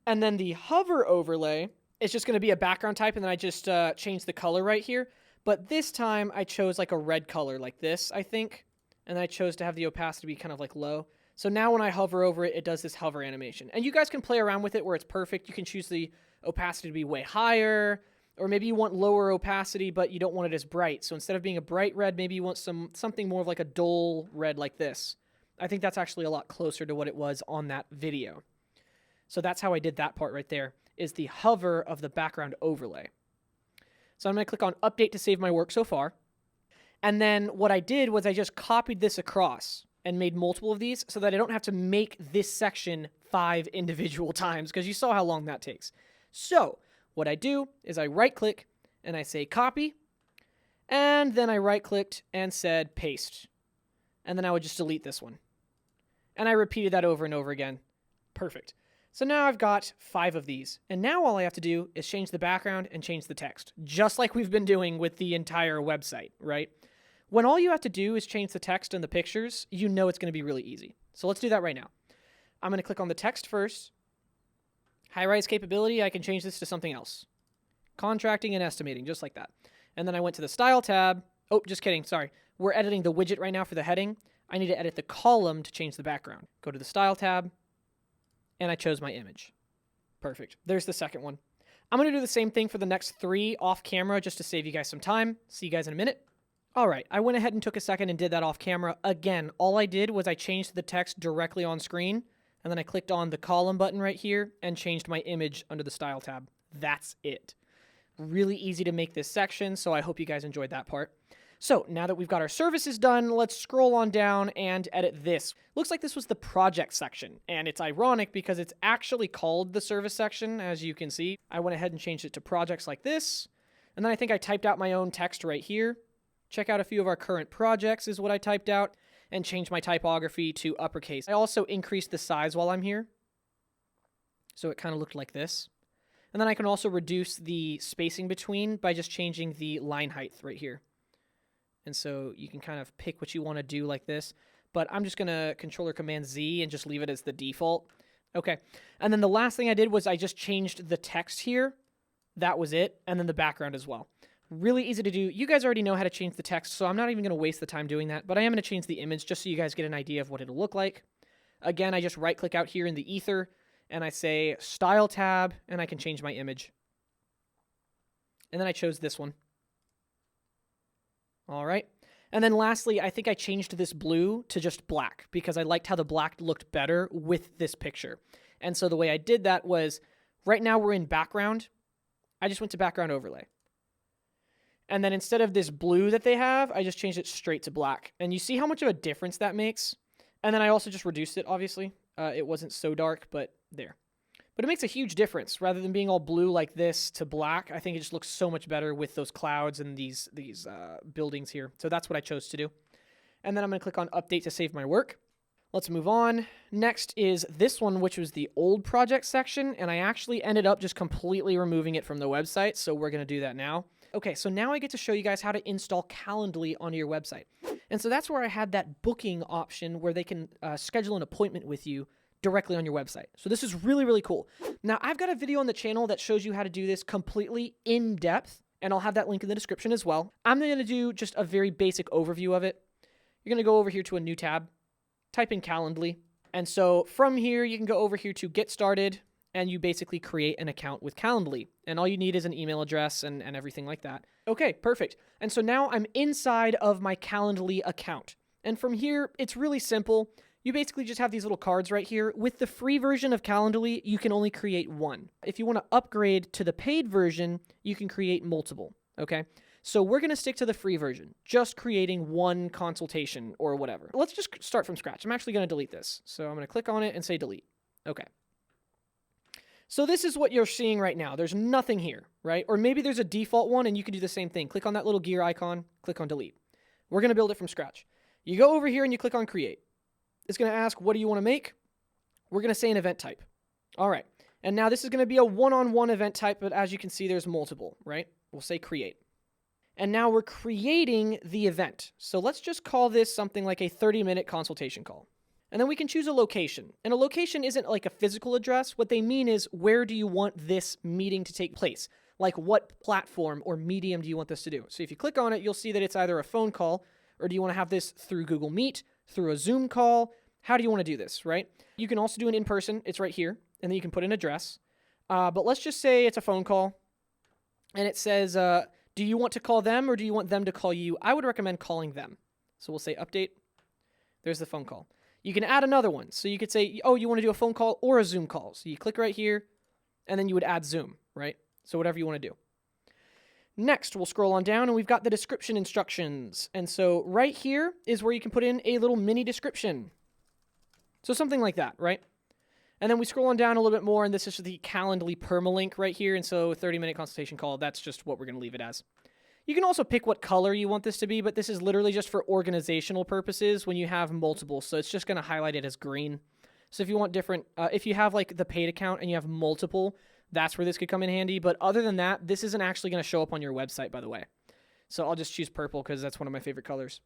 And then the hover overlay is just going to be a background type, and then I just changed the color right here. But this time I chose like a red color like this, I think. And then I chose to have the opacity be kind of like low. So now when I hover over it, it does this hover animation. And you guys can play around with it where it's perfect. You can choose the opacity to be way higher, or maybe you want lower opacity, but you don't want it as bright. So instead of being a bright red, maybe you want something more of like a dull red like this. I think that's actually a lot closer to what it was on that video. So that's how I did that part right there, is the hover of the background overlay. So I'm going to click on Update to save my work so far. And then what I did was I just copied this across and made multiple of these so that I don't have to make this section 5 individual times, because you saw how long that takes. So what I do is I right-click and I say Copy, and then I right-clicked and said Paste. And then I would just delete this one. And I repeated that over and over again. Perfect. So now I've got 5 of these. And now all I have to do is change the background and change the text, just like we've been doing with the entire website, right? When all you have to do is change the text and the pictures, you know it's going to be really easy. So let's do that right now. I'm going to click on the text first. High-rise capability, I can change this to something else. Contracting and estimating, just like that. And then I went to the Style tab. Oh, just kidding, sorry. We're editing the widget right now for the heading. I need to edit the column to change the background. Go to the Style tab. And I chose my image. Perfect. There's the second one. I'm going to do the same thing for the next 3 off camera just to save you guys some time. See you guys in a minute. All right, I went ahead and took a second and did that off camera. Again, all I did was I changed the text directly on screen, and then I clicked on the column button right here and changed my image under the Style tab. That's it. Really easy to make this section, so I hope you guys enjoyed that part. So now that we've got our services done, let's scroll on down and edit this. Looks like this was the project section, and it's ironic because it's actually called the service section, as you can see. I went ahead and changed it to projects like this, and then I think I typed out my own text right here. Check out a few of our current projects is what I typed out, and changed my typography to uppercase. I also increased the size while I'm here, so it kind of looked like this. And then I can also reduce the spacing between by just changing the line height right here. And so you can kind of pick what you want to do like this. But I'm just going to Control-Command-Z and just leave it as the default. Okay. And then the last thing I did was I just changed the text here. That was it. And then the background as well. Really easy to do. You guys already know how to change the text, so I'm not even going to waste the time doing that. But I am going to change the image just so you guys get an idea of what it'll look like. Again, I just right-click out here in the ether, and I say Style tab, and I can change my image. And then I chose this one. All right. And then lastly, I think I changed this blue to just black because I liked how the black looked better with this picture. And so the way I did that was, right now we're in background. I just went to background overlay. And then instead of this blue that they have, I just changed it straight to black. And you see how much of a difference that makes? And then I also just reduced it, obviously. It wasn't so dark, but there. But it makes a huge difference. Rather than being all blue like this to black, I think it just looks so much better with those clouds and these buildings here. So that's what I chose to do. And then I'm going to click on Update to save my work. Let's move on. Next is this one, which was the old project section. And I actually ended up just completely removing it from the website. So we're going to do that now. Okay, so now I get to show you guys how to install Calendly onto your website. And so that's where I had that booking option where they can schedule an appointment with you directly on your website. So this is really, really cool. Now, I've got a video on the channel that shows you how to do this completely in depth, and I'll have that link in the description as well. I'm going to do just a very basic overview of it. You're going to go over here to a new tab, type in Calendly, and so from here, you can go over here to Get Started, and you basically create an account with Calendly. And all you need is an email address and everything like that. Okay, perfect. And so now I'm inside of my Calendly account. And from here, it's really simple. You basically just have these little cards right here. With the free version of Calendly, you can only create one. If you want to upgrade to the paid version, you can create multiple, okay? So we're going to stick to the free version, just creating one consultation or whatever. Let's just start from scratch. I'm actually going to delete this. So I'm going to click on it and say delete. Okay. So this is what you're seeing right now. There's nothing here, right? Or maybe there's a default one and you can do the same thing. Click on that little gear icon, click on delete. We're going to build it from scratch. You go over here and you click on create. It's going to ask, what do you want to make? We're going to say an event type. All right. And now this is going to be a one-on-one event type, but as you can see, there's multiple, right? We'll say create. And now we're creating the event. So let's just call this something like a 30-minute consultation call. And then we can choose a location. And a location isn't like a physical address. What they mean is, where do you want this meeting to take place? Like, what platform or medium do you want this to do? So if you click on it, you'll see that it's either a phone call, or do you want to have this through Google Meet, through a Zoom call? How do you want to do this, right? You can also do it in person. It's right here. And then you can put an address. But let's just say it's a phone call. And it says, do you want to call them or do you want them to call you? I would recommend calling them. So we'll say update. There's the phone call. You can add another one. So you could say, oh, you want to do a phone call or a Zoom call. So you click right here, and then you would add Zoom, right? So whatever you want to do. Next, we'll scroll on down, and we've got the description instructions. And so right here is where you can put in a little mini description. So something like that, right? And then we scroll on down a little bit more, and this is the Calendly permalink right here. And so 30-minute consultation call, that's just what we're going to leave it as. You can also pick what color you want this to be, but this is literally just for organizational purposes when you have multiple. So it's just going to highlight it as green. So if you want different, if you have like the paid account and you have multiple, that's where this could come in handy. But other than that, this isn't actually going to show up on your website, by the way. So I'll just choose purple because that's one of my favorite colors.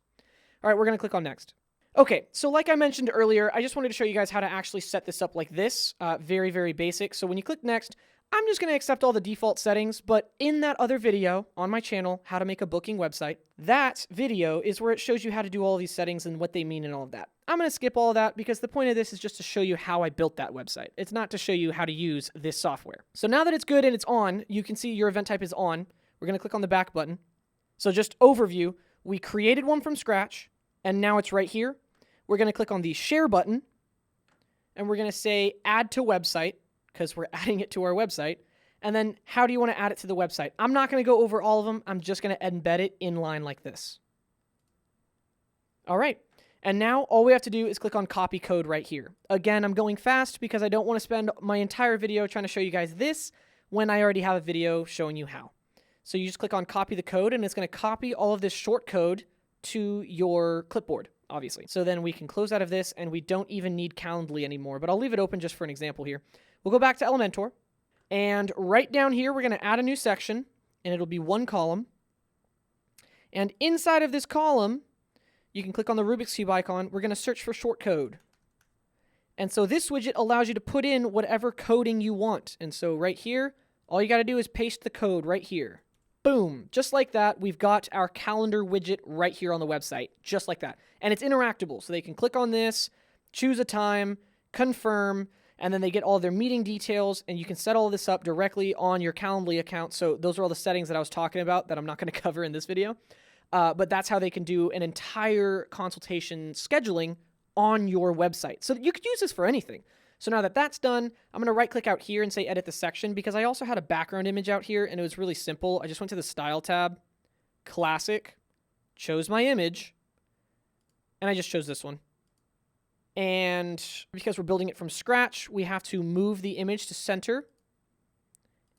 All right, we're going to click on next. Okay, so like I mentioned earlier, I just wanted to show you guys how to actually set this up like this. Very, very basic. So when you click next, I'm just going to accept all the default settings, but in that other video on my channel, how to make a booking website, that video is where it shows you how to do all these settings and what they mean and all of that. I'm going to skip all of that because the point of this is just to show you how I built that website. It's not to show you how to use this software. So now that it's good and it's on, you can see your event type is on. We're going to click on the back button. So just overview, we created one from scratch, and now it's right here. We're going to click on the share button, and we're going to say add to website, because we're adding it to our website. And then how do you want to add it to the website? I'm not going to go over all of them. I'm just going to embed it in line like this. All right. And now all we have to do is click on copy code right here. Again, I'm going fast because I don't want to spend my entire video trying to show you guys this when I already have a video showing you how. So you just click on copy the code, and it's going to copy all of this short code to your clipboard, obviously. So then we can close out of this, and we don't even need Calendly anymore, but I'll leave it open just for an example here. We'll go back to Elementor, and right down here, we're going to add a new section, and it'll be one column. And inside of this column, you can click on the Rubik's Cube icon. We're going to search for short code. And so this widget allows you to put in whatever coding you want. And so right here, all you got to do is paste the code right here. Boom. Just like that, we've got our calendar widget right here on the website, just like that. And it's interactable, so they can click on this, choose a time, confirm, and then they get all their meeting details, and you can set all of this up directly on your Calendly account. So those are all the settings that I was talking about that I'm not going to cover in this video. But that's how they can do an entire consultation scheduling on your website. So you could use this for anything. So now that that's done, I'm going to right-click out here and say edit the section, because I also had a background image out here, and it was really simple. I just went to the Style tab, Classic, chose my image, and I just chose this one. And because we're building it from scratch, we have to move the image to center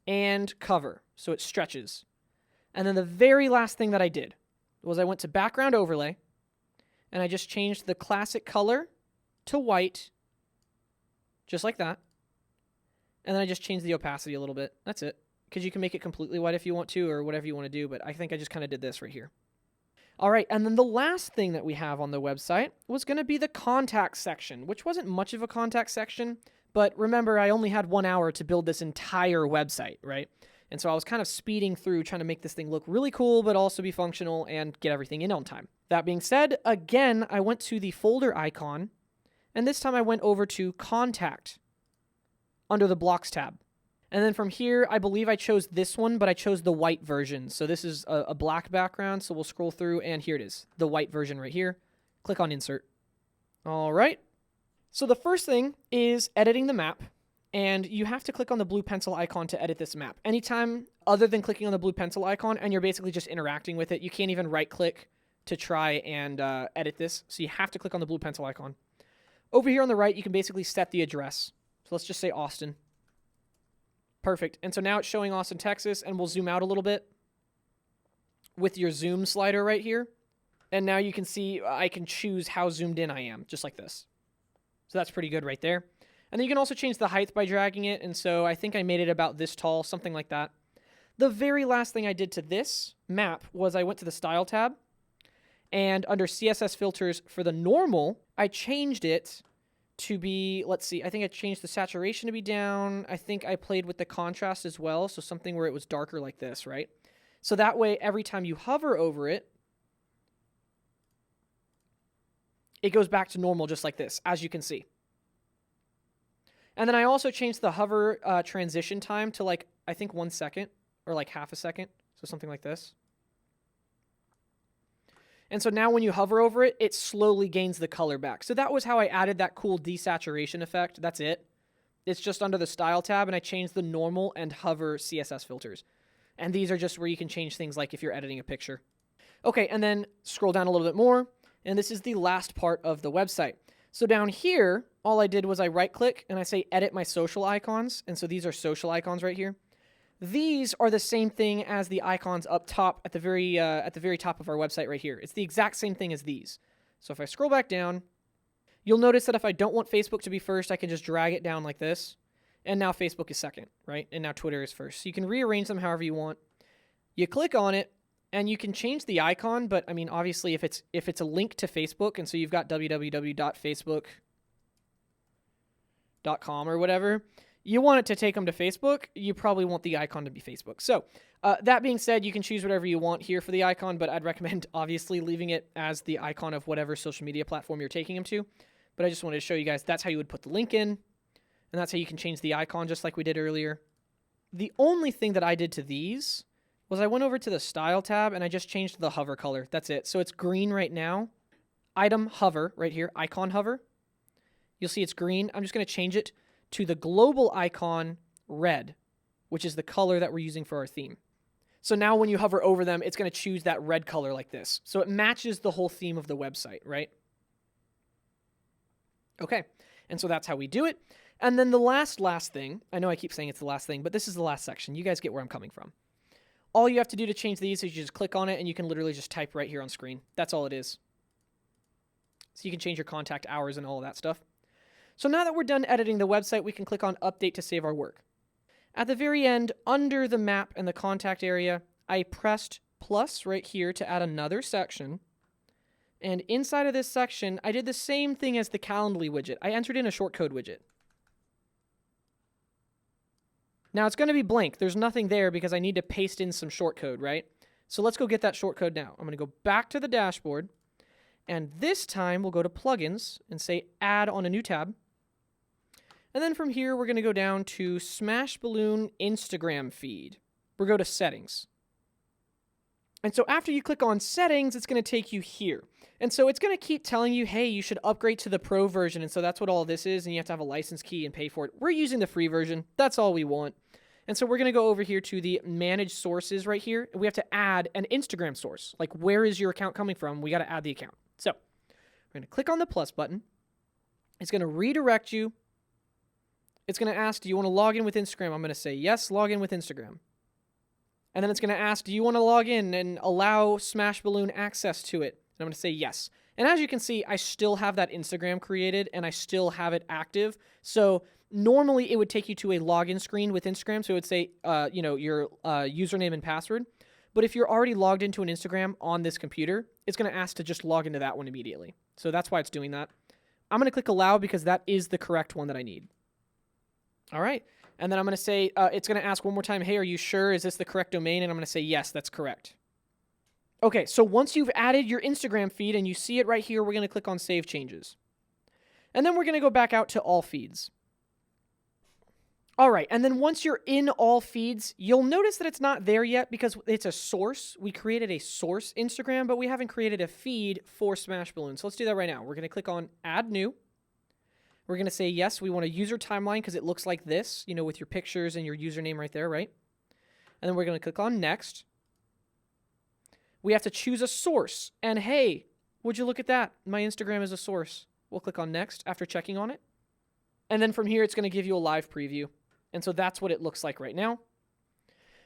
and cover so it stretches. And then the very last thing that I did was I went to background overlay, and I just changed the classic color to white, just like that. And then I just changed the opacity a little bit. That's it. because you can make it completely white if you want to, or whatever you want to do, but I think I just kind of did this right here. All right, and then the last thing that we have on the website was going to be the contact section, which wasn't much of a contact section, but remember, I only had 1 hour to build this entire website, right? And so I was kind of speeding through trying to make this thing look really cool, but also be functional and get everything in on time. That being said, again, I went to the folder icon, and this time I went over to Contact under the Blocks tab. And then from here, I believe I chose this one, but I chose the white version. So this is a black background, so we'll scroll through, and here it is, the white version right here. Click on Insert. All right. So the first thing is editing the map, and you have to click on the blue pencil icon to edit this map. Anytime other than clicking on the blue pencil icon, and you're basically just interacting with it, you can't even right-click to try and edit this, so you have to click on the blue pencil icon. Over here on the right, you can basically set the address. So let's just say Austin. Perfect. And so now it's showing Austin, Texas, and we'll zoom out a little bit with your zoom slider right here. And now you can see I can choose how zoomed in I am, just like this. So that's pretty good right there. And then you can also change the height by dragging it, and so I think I made it about this tall, something like that. The very last thing I did to this map was I went to the Style tab, and under CSS filters for the normal, I changed it to be, let's see, I think I changed the saturation to be down. I think I played with the contrast as well, so something where it was darker like this, right? So that way, every time you hover over it, it goes back to normal just like this, as you can see. And then I also changed the hover transition time to like, I think 1 second, or like half a second, so something like this. And so now when you hover over it, it slowly gains the color back. So that was how I added that cool desaturation effect. That's it. It's just under the Style tab, and I changed the normal and hover CSS filters. And these are just where you can change things like if you're editing a picture. Okay, and then scroll down a little bit more, and this is the last part of the website. So down here, all I did was I right-click, and I say Edit My Social Icons, and so these are social icons right here. These are the same thing as the icons up top at the very top of our website right here. It's the exact same thing as these. So if I scroll back down, you'll notice that if I don't want Facebook to be first, I can just drag it down like this. And now Facebook is second, right? And now Twitter is first. So you can rearrange them however you want. You click on it, and you can change the icon, but I mean, obviously, if it's a link to Facebook, and so you've got www.facebook.com or whatever, you want it to take them to Facebook, you probably want the icon to be Facebook. So that being said, you can choose whatever you want here for the icon, but I'd recommend obviously leaving it as the icon of whatever social media platform you're taking them to. But I just wanted to show you guys that's how you would put the link in, and that's how you can change the icon just like we did earlier. The only thing that I did to these was I went over to the Style tab and I just changed the hover color. That's it. So it's green right now. Item hover right here, icon hover. You'll see it's green. I'm just going to change it to the global icon red, which is the color that we're using for our theme. So now when you hover over them, it's going to choose that red color like this. So it matches the whole theme of the website, right? Okay, and so that's how we do it. And then the last thing, I know I keep saying it's the last thing, but this is the last section. You guys get where I'm coming from. All you have to do to change these is you just click on it, and you can literally just type right here on screen. That's all it is. So you can change your contact hours and all of that stuff. So now that we're done editing the website, we can click on Update to save our work. At the very end, under the map and the contact area, I pressed plus right here to add another section. And inside of this section, I did the same thing as the Calendly widget. I entered in a shortcode widget. Now it's going to be blank. There's nothing there because I need to paste in some shortcode, right? So let's go get that shortcode now. I'm going to go back to the dashboard. And this time, we'll go to Plugins and say Add on a new tab. And then from here, we're going to go down to Smash Balloon Instagram feed. We'll go to Settings. And so after you click on Settings, it's going to take you here. And so it's going to keep telling you, hey, you should upgrade to the Pro version. And so that's what all this is. And you have to have a license key and pay for it. We're using the free version. That's all we want. And so we're going to go over here to the Manage Sources right here. And we have to add an Instagram source. Like, where is your account coming from? We got to add the account. So we're going to click on the plus button. It's going to redirect you. It's going to ask, do you want to log in with Instagram? I'm going to say, yes, log in with Instagram. And then it's going to ask, do you want to log in and allow Smash Balloon access to it? And I'm going to say yes. And as you can see, I still have that Instagram created and I still have it active. So Normally, it would take you to a login screen with Instagram, so it would say, your username and password. But if you're already logged into an Instagram on this computer, it's going to ask to just log into that one immediately. So that's why it's doing that. I'm going to click allow because that is the correct one that I need. All right. And then I'm going to say, it's going to ask one more time, hey, are you sure? Is this the correct domain? And I'm going to say, yes, that's correct. Okay, so once you've added your Instagram feed and you see it right here, we're going to click on Save Changes. And then we're going to go back out to all feeds. All right, and then once you're in all feeds, you'll notice that it's not there yet because it's a source. We created a source Instagram, but we haven't created a feed for Smashballoon. So let's do that right now. We're going to click on Add New. We're going to say, yes, we want a user timeline because it looks like this, with your pictures and your username right there, right? And then we're going to click on Next. We have to choose a source. And hey, would you look at that? My Instagram is a source. We'll click on Next after checking on it. And then from here, it's going to give you a live preview. And so that's what it looks like right now.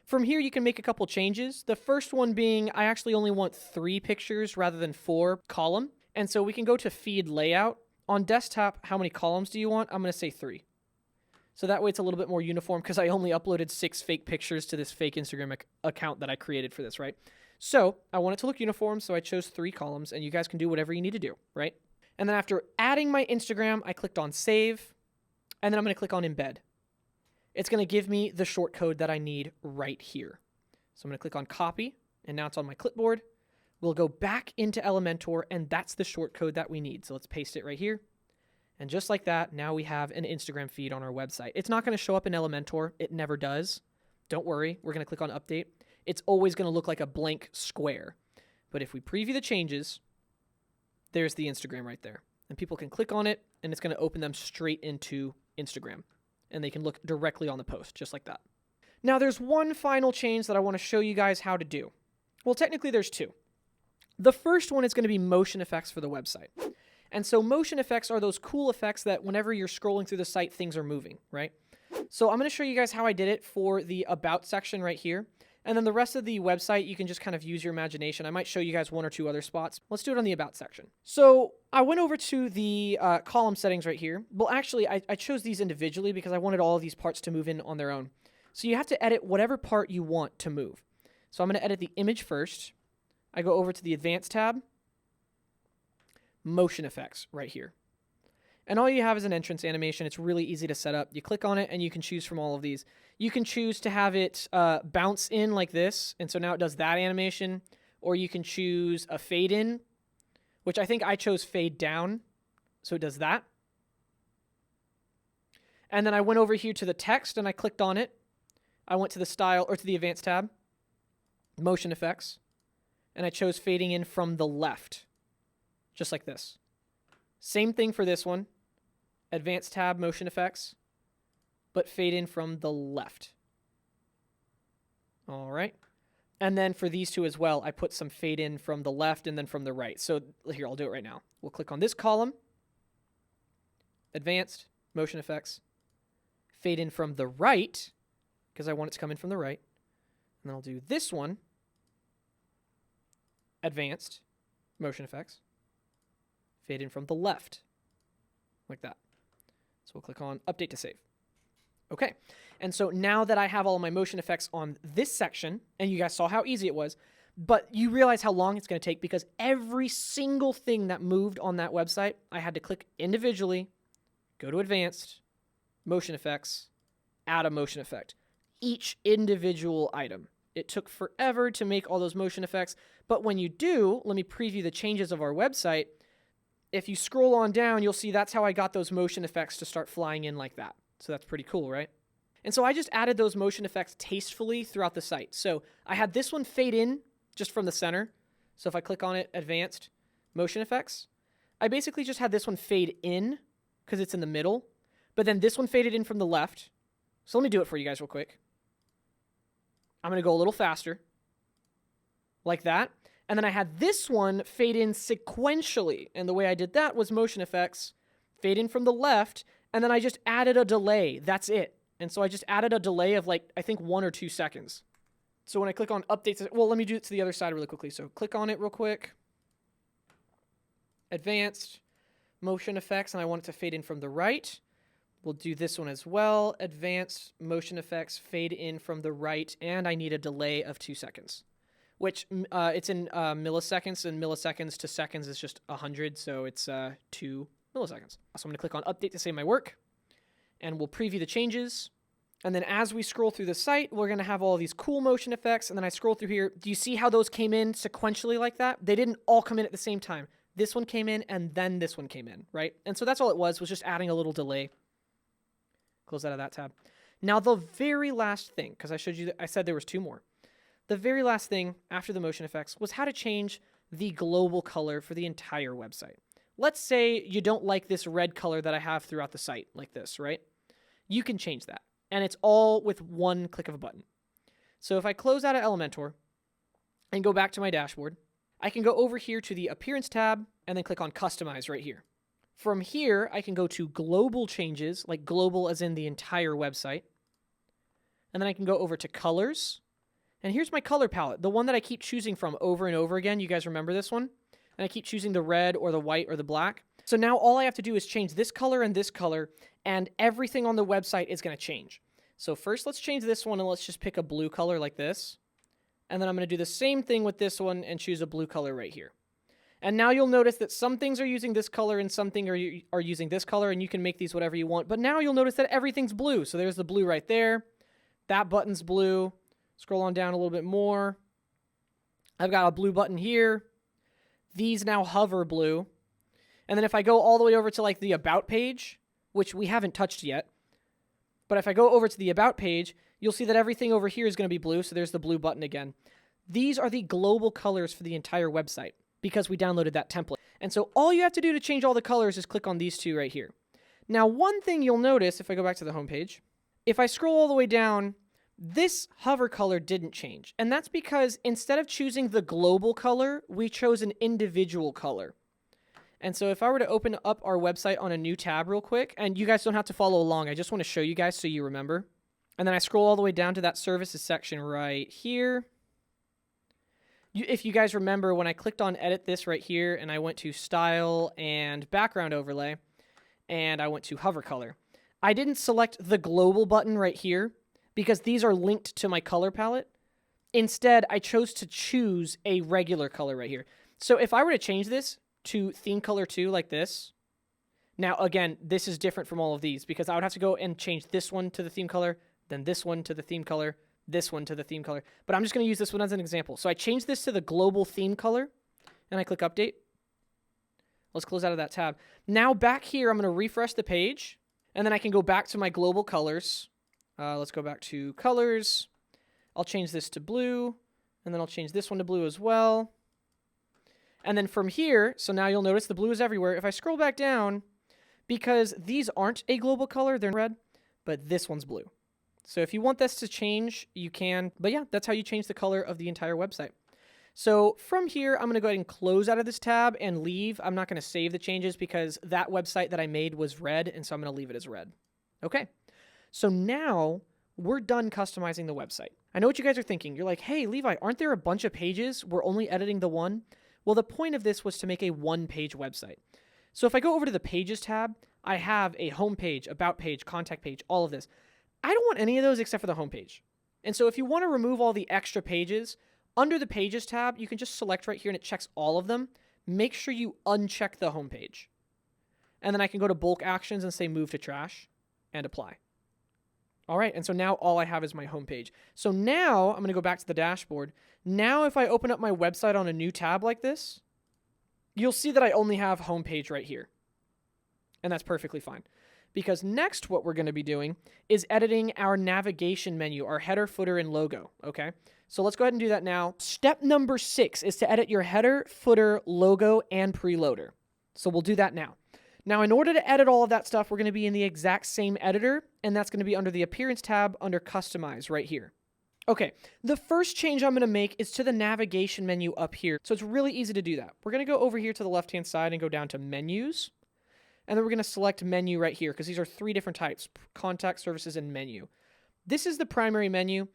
From here, you can make a couple changes. The first one being, I actually only want 3 pictures rather than 4 column. And so we can go to feed layout. On desktop, how many columns do you want? I'm going to say 3. So that way it's a little bit more uniform because I only uploaded 6 fake pictures to this fake Instagram account that I created for this, right? So I want it to look uniform, so I chose 3 columns, and you guys can do whatever you need to do, right? And then after adding my Instagram, I clicked on Save, and then I'm going to click on Embed. It's going to give me the short code that I need right here. So I'm going to click on Copy, and now it's on my clipboard. We'll go back into Elementor, and that's the short code that we need. So let's paste it right here. And just like that, now we have an Instagram feed on our website. It's not going to show up in Elementor. It never does. Don't worry. We're going to click on Update. It's always going to look like a blank square. But if we preview the changes, there's the Instagram right there. And people can click on it, and it's going to open them straight into Instagram. And they can look directly on the post, just like that. Now, there's one final change that I want to show you guys how to do. Well, technically, there's 2. The first one is going to be motion effects for the website. And so motion effects are those cool effects that whenever you're scrolling through the site, things are moving, right? So I'm going to show you guys how I did it for the About section right here. And then the rest of the website, you can just kind of use your imagination. I might show you guys 1 or 2 other spots. Let's do it on the About section. So I went over to the column settings right here. Well, actually, I chose these individually because I wanted all of these parts to move in on their own. So you have to edit whatever part you want to move. So I'm going to edit the image first. I go over to the Advanced tab, Motion Effects right here. And all you have is an entrance animation. It's really easy to set up. You click on it, and you can choose from all of these. You can choose to have it bounce in like this, and so now it does that animation. Or you can choose a fade in, which I think I chose fade down, so it does that. And then I went over here to the text, and I clicked on it. I went to the Style, or to the Advanced tab, Motion Effects, and I chose fading in from the left, just like this. Same thing for this one. Advanced tab, Motion Effects, but fade in from the left. All right. And then for these 2 as well, I put some fade in from the left and then from the right. So here, I'll do it right now. We'll click on this column, Advanced, Motion Effects, fade in from the right, because I want it to come in from the right. And then I'll do this one, Advanced, Motion Effects, fade in from the left, like that. So we'll click on Update to save. Okay, and so now that I have all of my motion effects on this section, and you guys saw how easy it was, but you realize how long it's going to take because every single thing that moved on that website, I had to click individually, go to Advanced, Motion Effects, add a motion effect. Each individual item. It took forever to make all those motion effects, but when you do, let me preview the changes of our website. If you scroll on down, you'll see that's how I got those motion effects to start flying in like that. So that's pretty cool, right? And so I just added those motion effects tastefully throughout the site. So I had this one fade in just from the center. So if I click on it, Advanced, Motion Effects, I basically just had this one fade in because it's in the middle, but then this one faded in from the left. So let me do it for you guys real quick. I'm going to go a little faster, like that. And then I had this one fade in sequentially. And the way I did that was motion effects, fade in from the left, and then I just added a delay. That's it. And so I just added a delay of like, I think 1 or 2 seconds. So when I click on updates, well, let me do it to the other side really quickly. So click on it real quick. Advanced, motion effects, and I want it to fade in from the right. We'll do this one as well. Advanced motion effects, fade in from the right, and I need a delay of 2 seconds, which it's in milliseconds, and milliseconds to seconds is just 100, so it's 2 milliseconds. So I'm going to click on Update to save my work, and we'll preview the changes. And then as we scroll through the site, we're going to have all these cool motion effects, and then I scroll through here. Do you see how those came in sequentially like that? They didn't all come in at the same time. This one came in, and then this one came in, right? And so that's all it was just adding a little delay. Close out of that tab. Now the very last thing, because I said there was 2 more. The very last thing after the motion effects was how to change the global color for the entire website. Let's say you don't like this red color that I have throughout the site, like this, right? You can change that. And it's all with one click of a button. So if I close out of Elementor and go back to my dashboard, I can go over here to the Appearance tab and then click on Customize right here. From here, I can go to Global Changes, like global as in the entire website. And then I can go over to Colors. And here's my color palette, the one that I keep choosing from over and over again. You guys remember this one? And I keep choosing the red or the white or the black. So now all I have to do is change this color, and everything on the website is going to change. So first let's change this one, and let's just pick a blue color like this. And then I'm going to do the same thing with this one and choose a blue color right here. And now you'll notice that some things are using this color and some things are using this color, and you can make these whatever you want. But now you'll notice that everything's blue. So there's the blue right there. That button's blue. Scroll on down a little bit more. I've got a blue button here. These now hover blue. And then if I go all the way over to like the About page, which we haven't touched yet, but if I go over to the About page, you'll see that everything over here is going to be blue. So there's the blue button again. These are the global colors for the entire website because we downloaded that template. And so all you have to do to change all the colors is click on these 2 right here. Now, one thing you'll notice if I go back to the home page, if I scroll all the way down, this hover color didn't change. And that's because instead of choosing the global color, we chose an individual color. And so if I were to open up our website on a new tab real quick, and you guys don't have to follow along, I just want to show you guys so you remember. And then I scroll all the way down to that services section right here. If you guys remember, when I clicked on edit this right here, and I went to style and background overlay, and I went to hover color, I didn't select the global button right here because these are linked to my color palette. Instead, I chose to choose a regular color right here. So if I were to change this to theme color 2 like this, now again, this is different from all of these because I would have to go and change this one to the theme color, then this one to the theme color, this one to the theme color. But I'm just going to use this one as an example. So I changed this to the global theme color, and I click Update. Let's close out of that tab. Now back here, I'm going to refresh the page, and then I can go back to my global colors. Let's go back to colors. I'll change this to blue, and then I'll change this one to blue as well. And then from here, so now you'll notice the blue is everywhere. If I scroll back down, because these aren't a global color, they're red, but this one's blue. So if you want this to change, you can. But yeah, that's how you change the color of the entire website. So from here, I'm going to go ahead and close out of this tab and leave. I'm not going to save the changes because that website that I made was red, and so I'm going to leave it as red. Okay, so now we're done customizing the website. I know what you guys are thinking. You're like, hey, Levi, aren't there a bunch of pages? We're only editing the one. Well, the point of this was to make a one-page website. So if I go over to the Pages tab, I have a home page, about page, contact page, all of this. I don't want any of those except for the home page. And so if you want to remove all the extra pages, under the Pages tab, you can just select right here and it checks all of them. Make sure you uncheck the home page. And then I can go to bulk actions and say move to trash and apply. All right, and so now all I have is my home page. So now I'm going to go back to the dashboard. Now if I open up my website on a new tab like this, you'll see that I only have home page right here. And that's perfectly fine. Because next what we're going to be doing is editing our navigation menu, our header, footer, and logo, okay? So let's go ahead and do that now. Step number 6 is to edit your header, footer, logo, and preloader. So we'll do that now. Now, in order to edit all of that stuff, we're going to be in the exact same editor, and that's going to be under the Appearance tab under Customize right here. Okay, the first change I'm going to make is to the navigation menu up here. So it's really easy to do that. We're going to go over here to the left-hand side and go down to Menus. And then we're going to select Menu right here because these are 3 different types, Contact, Services, and Menu. This is the primary menu.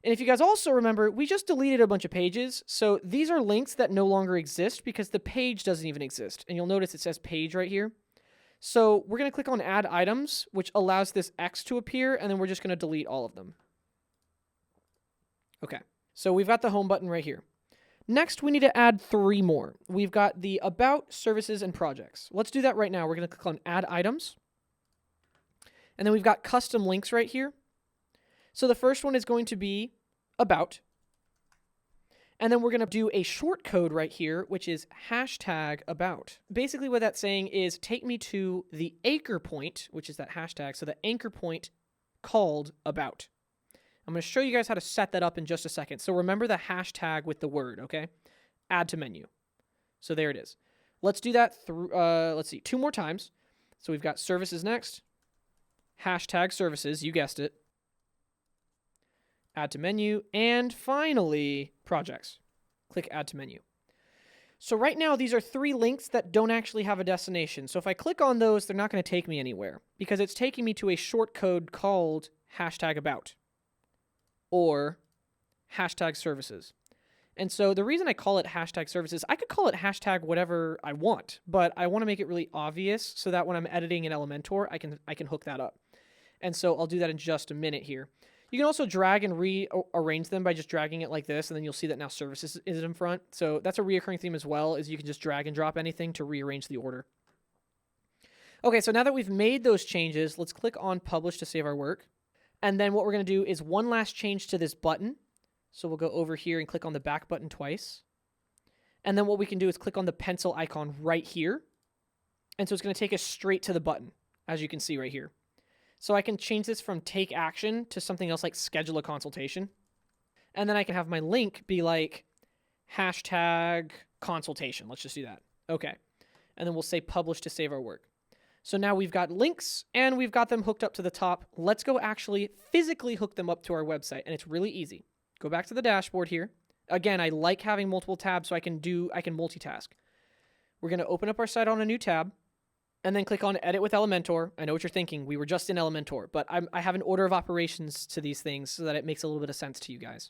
And if you guys also remember, we just deleted a bunch of pages. So these are links that no longer exist because the page doesn't even exist. And you'll notice it says page right here. So we're going to click on Add Items, which allows this X to appear, and then we're just going to delete all of them. Okay, so we've got the Home button right here. Next, we need to add 3 more. We've got the About, Services, and Projects. Let's do that right now. We're going to click on Add Items. And then we've got Custom Links right here. So the first one is going to be About. And then we're going to do a short code right here, which is #about. Basically what that's saying is take me to the anchor point, which is that hashtag, so the anchor point called about. I'm going to show you guys how to set that up in just a second. So remember the hashtag with the word, okay? Add to menu. So there it is. Let's do that through, let's see, 2 more times. So we've got services next, #services, you guessed it. Add to menu, and finally, projects. Click Add to menu. So right now, these are 3 links that don't actually have a destination. So if I click on those, they're not going to take me anywhere because it's taking me to a short code called #about or #services. And so the reason I call it #services, I could call it #whatever I want, but I want to make it really obvious so that when I'm editing in Elementor, I can hook that up. And so I'll do that in just a minute here. You can also drag and rearrange them by just dragging it like this, and then you'll see that now services is in front. So that's a reoccurring theme as well, is you can just drag and drop anything to rearrange the order. Okay, so now that we've made those changes, let's click on Publish to save our work. And then what we're going to do is one last change to this button. So we'll go over here and click on the back button twice. And then what we can do is click on the pencil icon right here. And so it's going to take us straight to the button, as you can see right here. So I can change this from take action to something else like schedule a consultation. And then I can have my link be like #consultation. Let's just do that. Okay. And then we'll say publish to save our work. So now we've got links and we've got them hooked up to the top. Let's go actually physically hook them up to our website. And it's really easy. Go back to the dashboard here. Again, I like having multiple tabs so I can multitask. We're going to open up our site on a new tab. And then click on Edit with Elementor. I know what you're thinking. We were just in Elementor, but I have an order of operations to these things so that it makes a little bit of sense to you guys.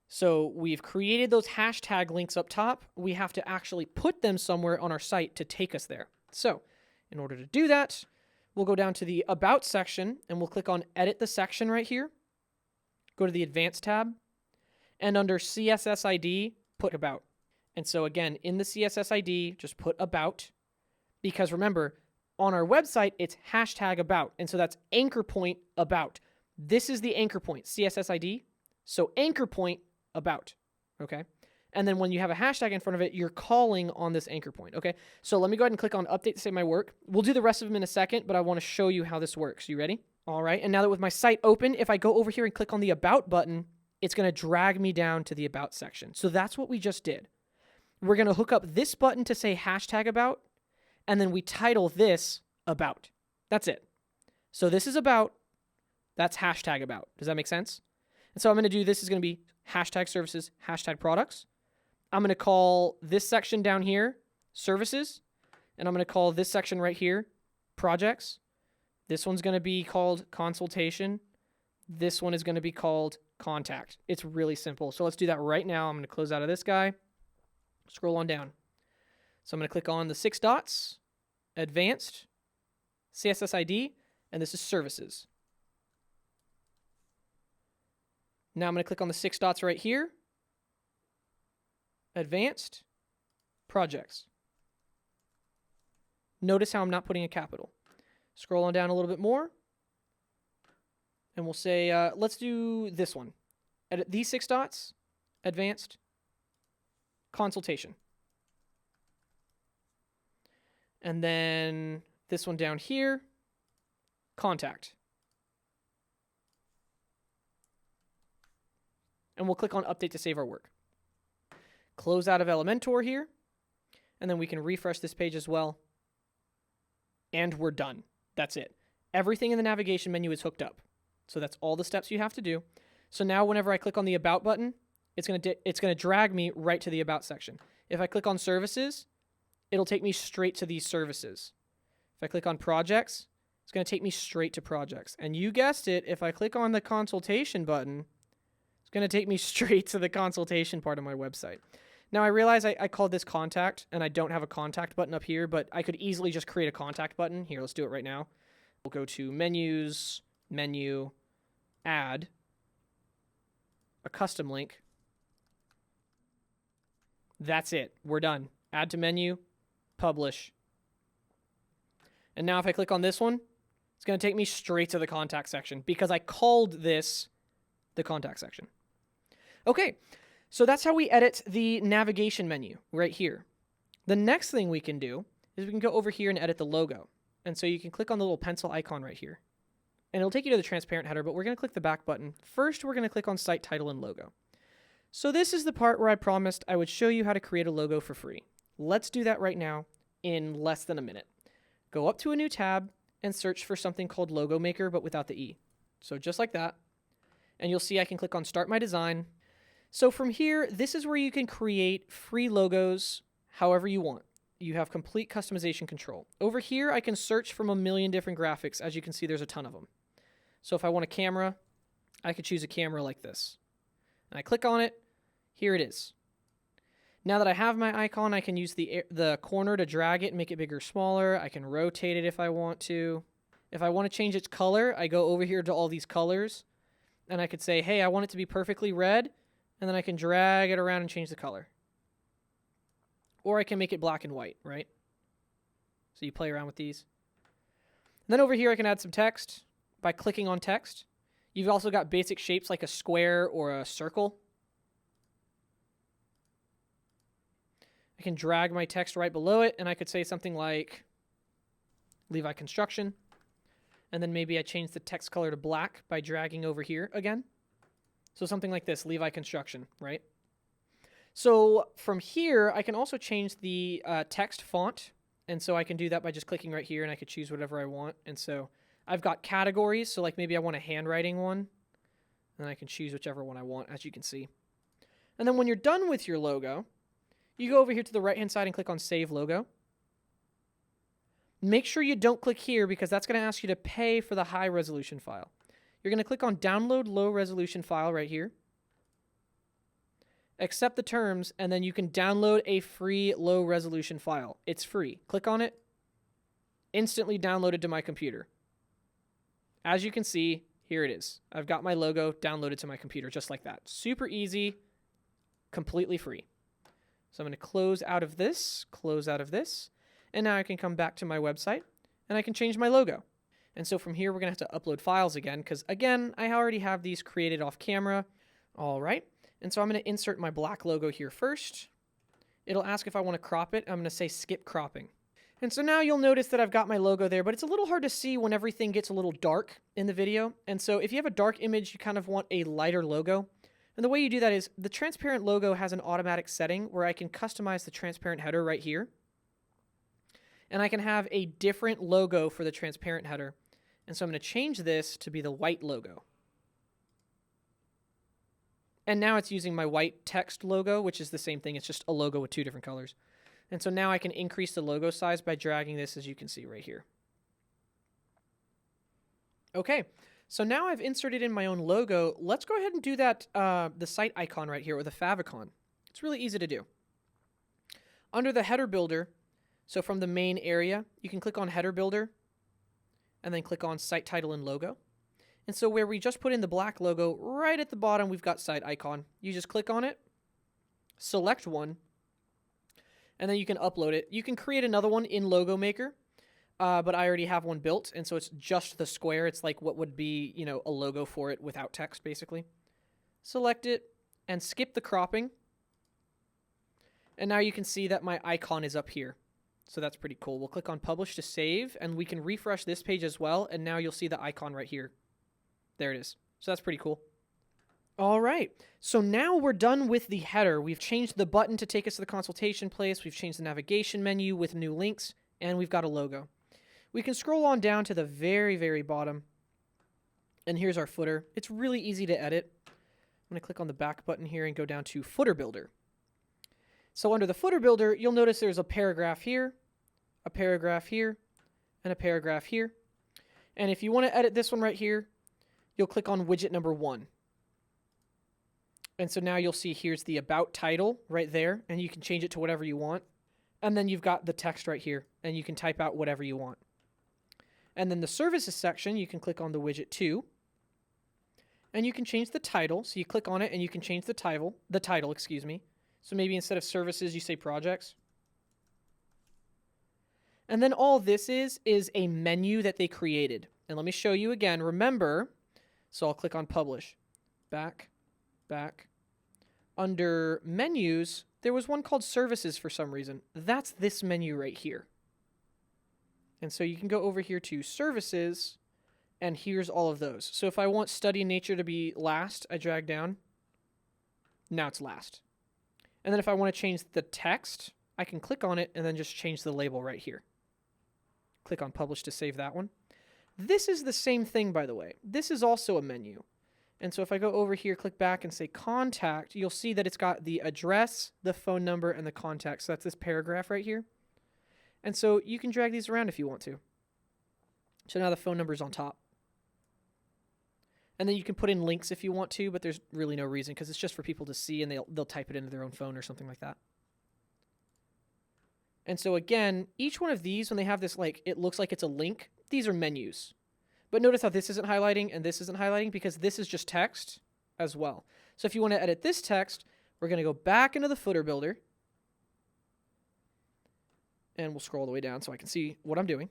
So we've created those hashtag links up top. We have to actually put them somewhere on our site to take us there. So in order to do that, we'll go down to the About section and we'll click on Edit the section right here. Go to the Advanced tab. And under CSS ID, put About. And so again, in the CSS ID, just put About. Because remember, on our website, it's #about. And so that's anchor point about. This is the anchor point, CSS ID. So anchor point about, okay? And then when you have a hashtag in front of it, you're calling on this anchor point, okay? So let me go ahead and click on Update to save my work. We'll do the rest of them in a second, but I want to show you how this works. You ready? All right, and now that with my site open, if I go over here and click on the About button, it's going to drag me down to the About section. So that's what we just did. We're going to hook up this button to say #about, and then we title this About. That's it. So this is About. That's #about. Does that make sense? And so I'm going to do, this is going to be #services, #products. I'm going to call this section down here Services. And I'm going to call this section right here Projects. This one's going to be called Consultation. This one is going to be called Contact. It's really simple. So let's do that right now. I'm going to close out of this guy. Scroll on down. So I'm going to click on the 6 dots, Advanced, CSS ID, and this is Services. Now I'm going to click on the 6 dots right here, Advanced, Projects. Notice how I'm not putting a capital. Scroll on down a little bit more, and we'll say, let's do this one. Edit these 6 dots, Advanced, Consultation. And then this one down here, Contact. And we'll click on Update to save our work. Close out of Elementor here, and then we can refresh this page as well. And we're done. That's it. Everything in the navigation menu is hooked up. So that's all the steps you have to do. So now whenever I click on the About button, it's going to drag me right to the About section. If I click on Services, it'll take me straight to these services. If I click on Projects, it's going to take me straight to Projects. And you guessed it, if I click on the Consultation button, it's going to take me straight to the consultation part of my website. Now I realize I called this contact and I don't have a contact button up here, but I could easily just create a contact button. Here, let's do it right now. We'll go to menus, menu, add, a custom link. That's it. We're done. Add to menu, publish. And now if I click on this one, it's going to take me straight to the contact section because I called this the contact section. Okay, so that's how we edit the navigation menu right here. The next thing we can do is we can go over here and edit the logo. And so you can click on the little pencil icon right here. And it'll take you to the transparent header, but we're going to click the back button. First, we're going to click on site title and logo. So this is the part where I promised I would show you how to create a logo for free. Let's do that right now in less than a minute. Go up to a new tab and search for something called Logo Maker, but without the E. So just like that. And you'll see I can click on Start My Design. So from here, this is where you can create free logos however you want. You have complete customization control. Over here, I can search from a million different graphics. As you can see, there's a ton of them. So if I want a camera, I could choose a camera like this. And I click on it. Here it is. Now that I have my icon, I can use the corner to drag it and make it bigger or smaller. I can rotate it if I want to. If I want to change its color, I go over here to all these colors. And I could say, hey, I want it to be perfectly red. And then I can drag it around and change the color. Or I can make it black and white, right? So you play around with these. And then over here, I can add some text by clicking on text. You've also got basic shapes like a square or a circle. I can drag my text right below it, and I could say something like Levi Construction. And then maybe I change the text color to black by dragging over here again. So something like this, Levi Construction, right? So from here, I can also change the text font. And so I can do that by just clicking right here, and I could choose whatever I want. And so I've got categories. So like maybe I want a handwriting one. And I can choose whichever one I want, as you can see. And then when you're done with your logo, you go over here to the right-hand side and click on Save Logo. Make sure you don't click here because that's going to ask you to pay for the high-resolution file. You're going to click on Download Low-Resolution File right here. Accept the terms, and then you can download a free low-resolution file. It's free. Click on it. Instantly downloaded to my computer. As you can see, here it is. I've got my logo downloaded to my computer just like that. Super easy, completely free. So I'm going to close out of this, and now I can come back to my website, and I can change my logo. And so from here, we're going to have to upload files again, because again, I already have these created off camera. All right, and so I'm going to insert my black logo here first. It'll ask if I want to crop it. I'm going to say skip cropping. And so now you'll notice that I've got my logo there, but it's a little hard to see when everything gets a little dark in the video. And so if you have a dark image, you kind of want a lighter logo. And the way you do that is the transparent logo has an automatic setting where I can customize the transparent header right here. And I can have a different logo for the transparent header. And so I'm going to change this to be the white logo. And now it's using my white text logo, which is the same thing. It's just a logo with two different colors. And so now I can increase the logo size by dragging this, as you can see right here. Okay. So now I've inserted in my own logo. Let's go ahead and do that, the site icon right here, or the favicon. It's really easy to do. Under the header builder, so from the main area, you can click on header builder and then click on site title and logo. And so where we just put in the black logo, right at the bottom, we've got site icon. You just click on it, select one, and then you can upload it. You can create another one in Logo Maker. But I already have one built, and so it's just the square. It's like what would be, you know, a logo for it without text, basically. Select it and skip the cropping. And now you can see that my icon is up here. So that's pretty cool. We'll click on Publish to save, and we can refresh this page as well, and now you'll see the icon right here. There it is. So that's pretty cool. All right. So now we're done with the header. We've changed the button to take us to the consultation place. We've changed the navigation menu with new links, and we've got a logo. We can scroll on down to the very, very bottom. And here's our footer. It's really easy to edit. I'm going to click on the back button here and go down to Footer Builder. So under the Footer Builder, you'll notice there's a paragraph here, a paragraph here, and a paragraph here. And if you want to edit this one right here, you'll click on widget number 1. And so now you'll see here's the about title right there, and you can change it to whatever you want. And then you've got the text right here, and you can type out whatever you want. And then the services section, you can click on the widget 2, and you can change the title. So you click on it and you can change the title, excuse me. So maybe instead of services, you say projects. And then all this is a menu that they created. And let me show you again. Remember, so I'll click on publish. Back. Under menus, there was one called services for some reason. That's this menu right here. And so you can go over here to services, and here's all of those. So if I want study nature to be last, I drag down. Now it's last. And then if I want to change the text, I can click on it and then just change the label right here. Click on publish to save that one. This is the same thing, by the way. This is also a menu. And so if I go over here, click back and say contact, you'll see that it's got the address, the phone number, and the contact. So that's this paragraph right here. And so you can drag these around if you want to. So now the phone number is on top. And then you can put in links if you want to, but there's really no reason because it's just for people to see and they'll type it into their own phone or something like that. And so again, each one of these, when they have this, like, it looks like it's a link, these are menus. But notice how this isn't highlighting and this isn't highlighting because this is just text as well. So if you want to edit this text, we're going to go back into the footer builder. And we'll scroll all the way down so I can see what I'm doing.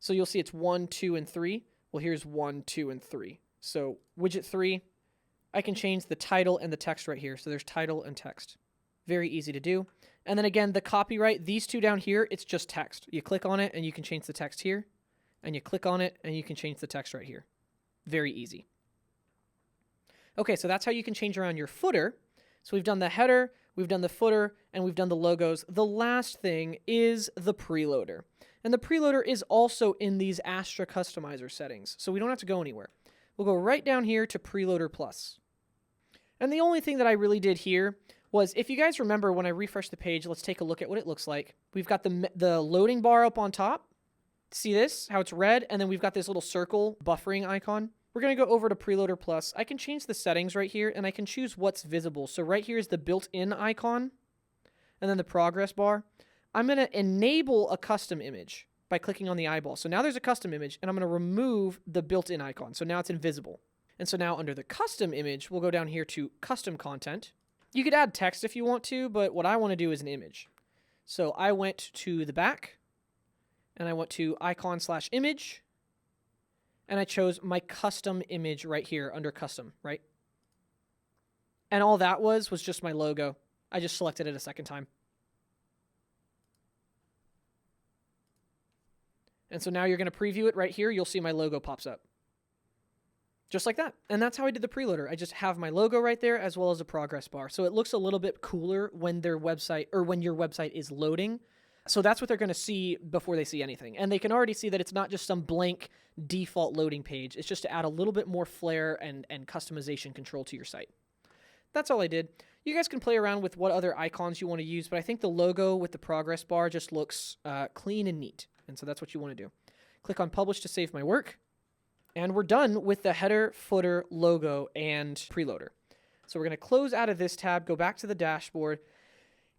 So you'll see it's 1, 2, and 3. Well, here's 1, 2, and 3. So widget 3, I can change the title and the text right here. So there's title and text. Very easy to do. And then again, the copyright, these two down here, it's just text. You click on it and you can change the text here. And you click on it and you can change the text right here. Very easy. Okay, so that's how you can change around your footer. So we've done the header, we've done the footer, and we've done the logos. The last thing is the preloader. And the preloader is also in these Astra customizer settings, so we don't have to go anywhere. We'll go right down here to Preloader Plus. And the only thing that I really did here was, if you guys remember when I refresh the page, let's take a look at what it looks like. We've got the loading bar up on top. See this, how it's red, and then we've got this little circle buffering icon. We're going to go over to Preloader Plus. I can change the settings right here, and I can choose what's visible. So right here is the built-in icon, and then the progress bar. I'm going to enable a custom image by clicking on the eyeball. So now there's a custom image, and I'm going to remove the built-in icon. So now it's invisible. And so now under the custom image, we'll go down here to custom content. You could add text if you want to, but what I want to do is an image. So I went to the back, and I went to icon/image, and I chose my custom image right here under custom, right? And all that was just my logo. I just selected it a second time. And so now you're going to preview it right here. You'll see my logo pops up. Just like that. And that's how I did the preloader. I just have my logo right there as well as a progress bar. So it looks a little bit cooler when their website, or when your website is loading. So that's what they're going to see before they see anything. And they can already see that it's not just some blank default loading page. It's just to add a little bit more flair and customization control to your site. That's all I did. You guys can play around with what other icons you want to use, but I think the logo with the progress bar just looks clean and neat. And so that's what you want to do. Click on Publish to save my work. And we're done with the header, footer, logo, and preloader. So we're going to close out of this tab, go back to the dashboard,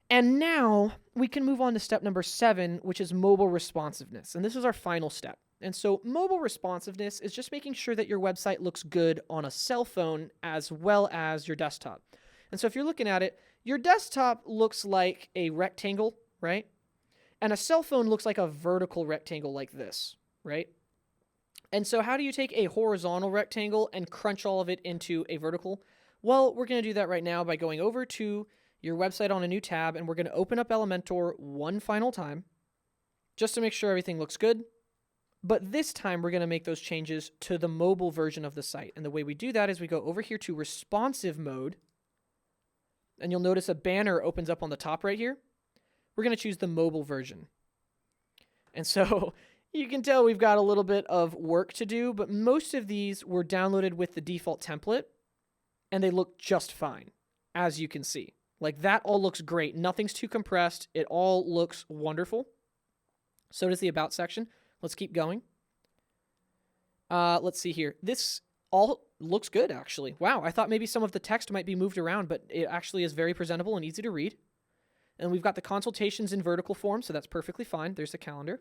and now we can move on to step number 7, which is mobile responsiveness. And this is our final step. And so mobile responsiveness is just making sure that your website looks good on a cell phone as well as your desktop. And so if you're looking at it, your desktop looks like a rectangle, right? And a cell phone looks like a vertical rectangle like this, right? And so how do you take a horizontal rectangle and crunch all of it into a vertical? Well, we're going to do that right now by going over to your website on a new tab, and we're going to open up Elementor one final time just to make sure everything looks good. But this time we're going to make those changes to the mobile version of the site. And the way we do that is we go over here to responsive mode, and you'll notice a banner opens up on the top right here. We're going to choose the mobile version. And so you can tell we've got a little bit of work to do, but most of these were downloaded with the default template, and they look just fine, as you can see. Like, that all looks great. Nothing's too compressed. It all looks wonderful. So does the About section. Let's keep going. Let's see here. This all looks good, actually. Wow, I thought maybe some of the text might be moved around, but it actually is very presentable and easy to read. And we've got the consultations in vertical form, so that's perfectly fine. There's the calendar.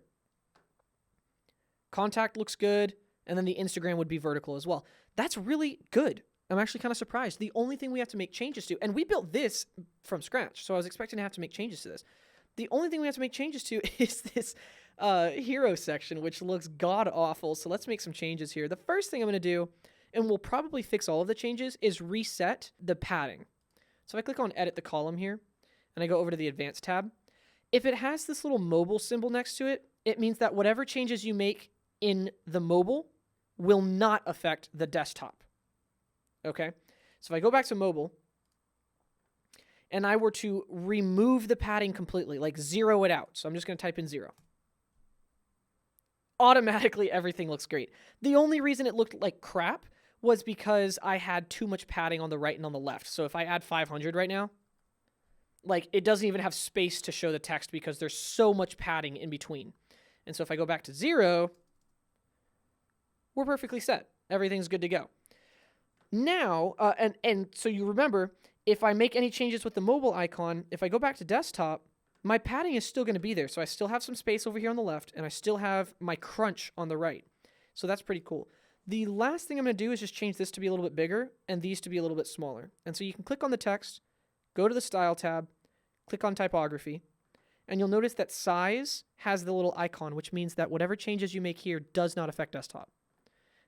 Contact looks good, and then the Instagram would be vertical as well. That's really good. I'm actually kind of surprised. The only thing we have to make changes to, and we built this from scratch, so I was expecting to have to make changes to this. The only thing we have to make changes to is this hero section, which looks god-awful, so let's make some changes here. The first thing I'm going to do, and we'll probably fix all of the changes, is reset the padding. So if I click on Edit the Column here, and I go over to the Advanced tab, if it has this little mobile symbol next to it, it means that whatever changes you make in the mobile will not affect the desktop. Okay? So if I go back to mobile, and I were to remove the padding completely, like zero it out, so I'm just going to type in 0. Automatically, everything looks great. The only reason it looked like crap was because I had too much padding on the right and on the left. So if I add 500 right now, like it doesn't even have space to show the text because there's so much padding in between. And so if I go back to 0, we're perfectly set. Everything's good to go. Now, and so you remember, if I make any changes with the mobile icon, if I go back to desktop, my padding is still going to be there. So I still have some space over here on the left, and I still have my crunch on the right. So that's pretty cool. The last thing I'm going to do is just change this to be a little bit bigger and these to be a little bit smaller. And so you can click on the text, go to the Style tab, click on Typography, and you'll notice that size has the little icon, which means that whatever changes you make here does not affect desktop.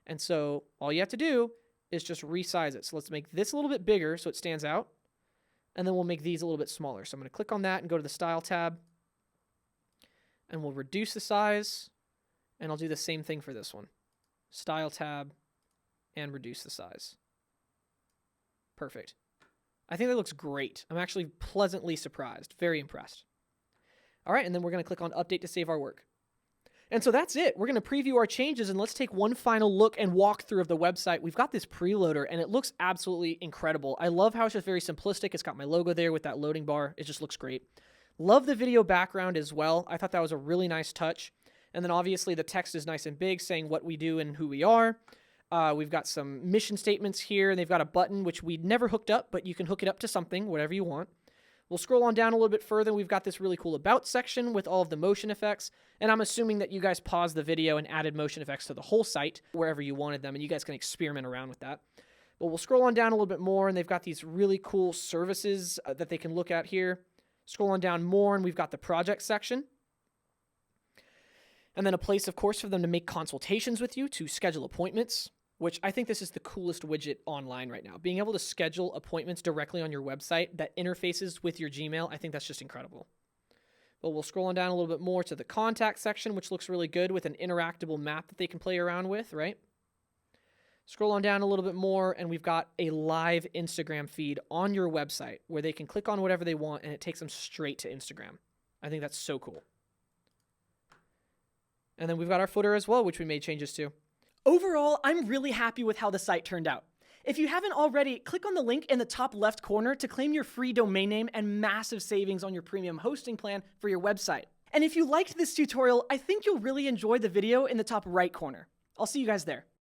And so all you have to do is just resize it. So let's make this a little bit bigger so it stands out. And then we'll make these a little bit smaller. So I'm going to click on that and go to the Style tab. And we'll reduce the size. And I'll do the same thing for this one. Style tab and reduce the size. Perfect. I think that looks great. I'm actually pleasantly surprised. Very impressed. All right, and then we're going to click on Update to save our work. And so that's it. We're going to preview our changes, and let's take one final look and walk through of the website. We've got this preloader, and it looks absolutely incredible. I love how it's just very simplistic. It's got my logo there with that loading bar. It just looks great. Love the video background as well. I thought that was a really nice touch. And then obviously the text is nice and big, saying what we do and who we are. We've got some mission statements here, and they've got a button, which we never hooked up, but you can hook it up to something, whatever you want. We'll scroll on down a little bit further. We've got this really cool About section with all of the motion effects. And I'm assuming that you guys paused the video and added motion effects to the whole site wherever you wanted them, and you guys can experiment around with that. But we'll scroll on down a little bit more, and they've got these really cool services that they can look at here. Scroll on down more, and we've got the project section. And then a place, of course, for them to make consultations with you, to schedule appointments, which I think this is the coolest widget online right now. Being able to schedule appointments directly on your website that interfaces with your Gmail, I think that's just incredible. But we'll scroll on down a little bit more to the contact section, which looks really good with an interactable map that they can play around with, right? Scroll on down a little bit more, and we've got a live Instagram feed on your website where they can click on whatever they want, and it takes them straight to Instagram. I think that's so cool. And then we've got our footer as well, which we made changes to. Overall, I'm really happy with how the site turned out. If you haven't already, click on the link in the top left corner to claim your free domain name and massive savings on your premium hosting plan for your website. And if you liked this tutorial, I think you'll really enjoy the video in the top right corner. I'll see you guys there.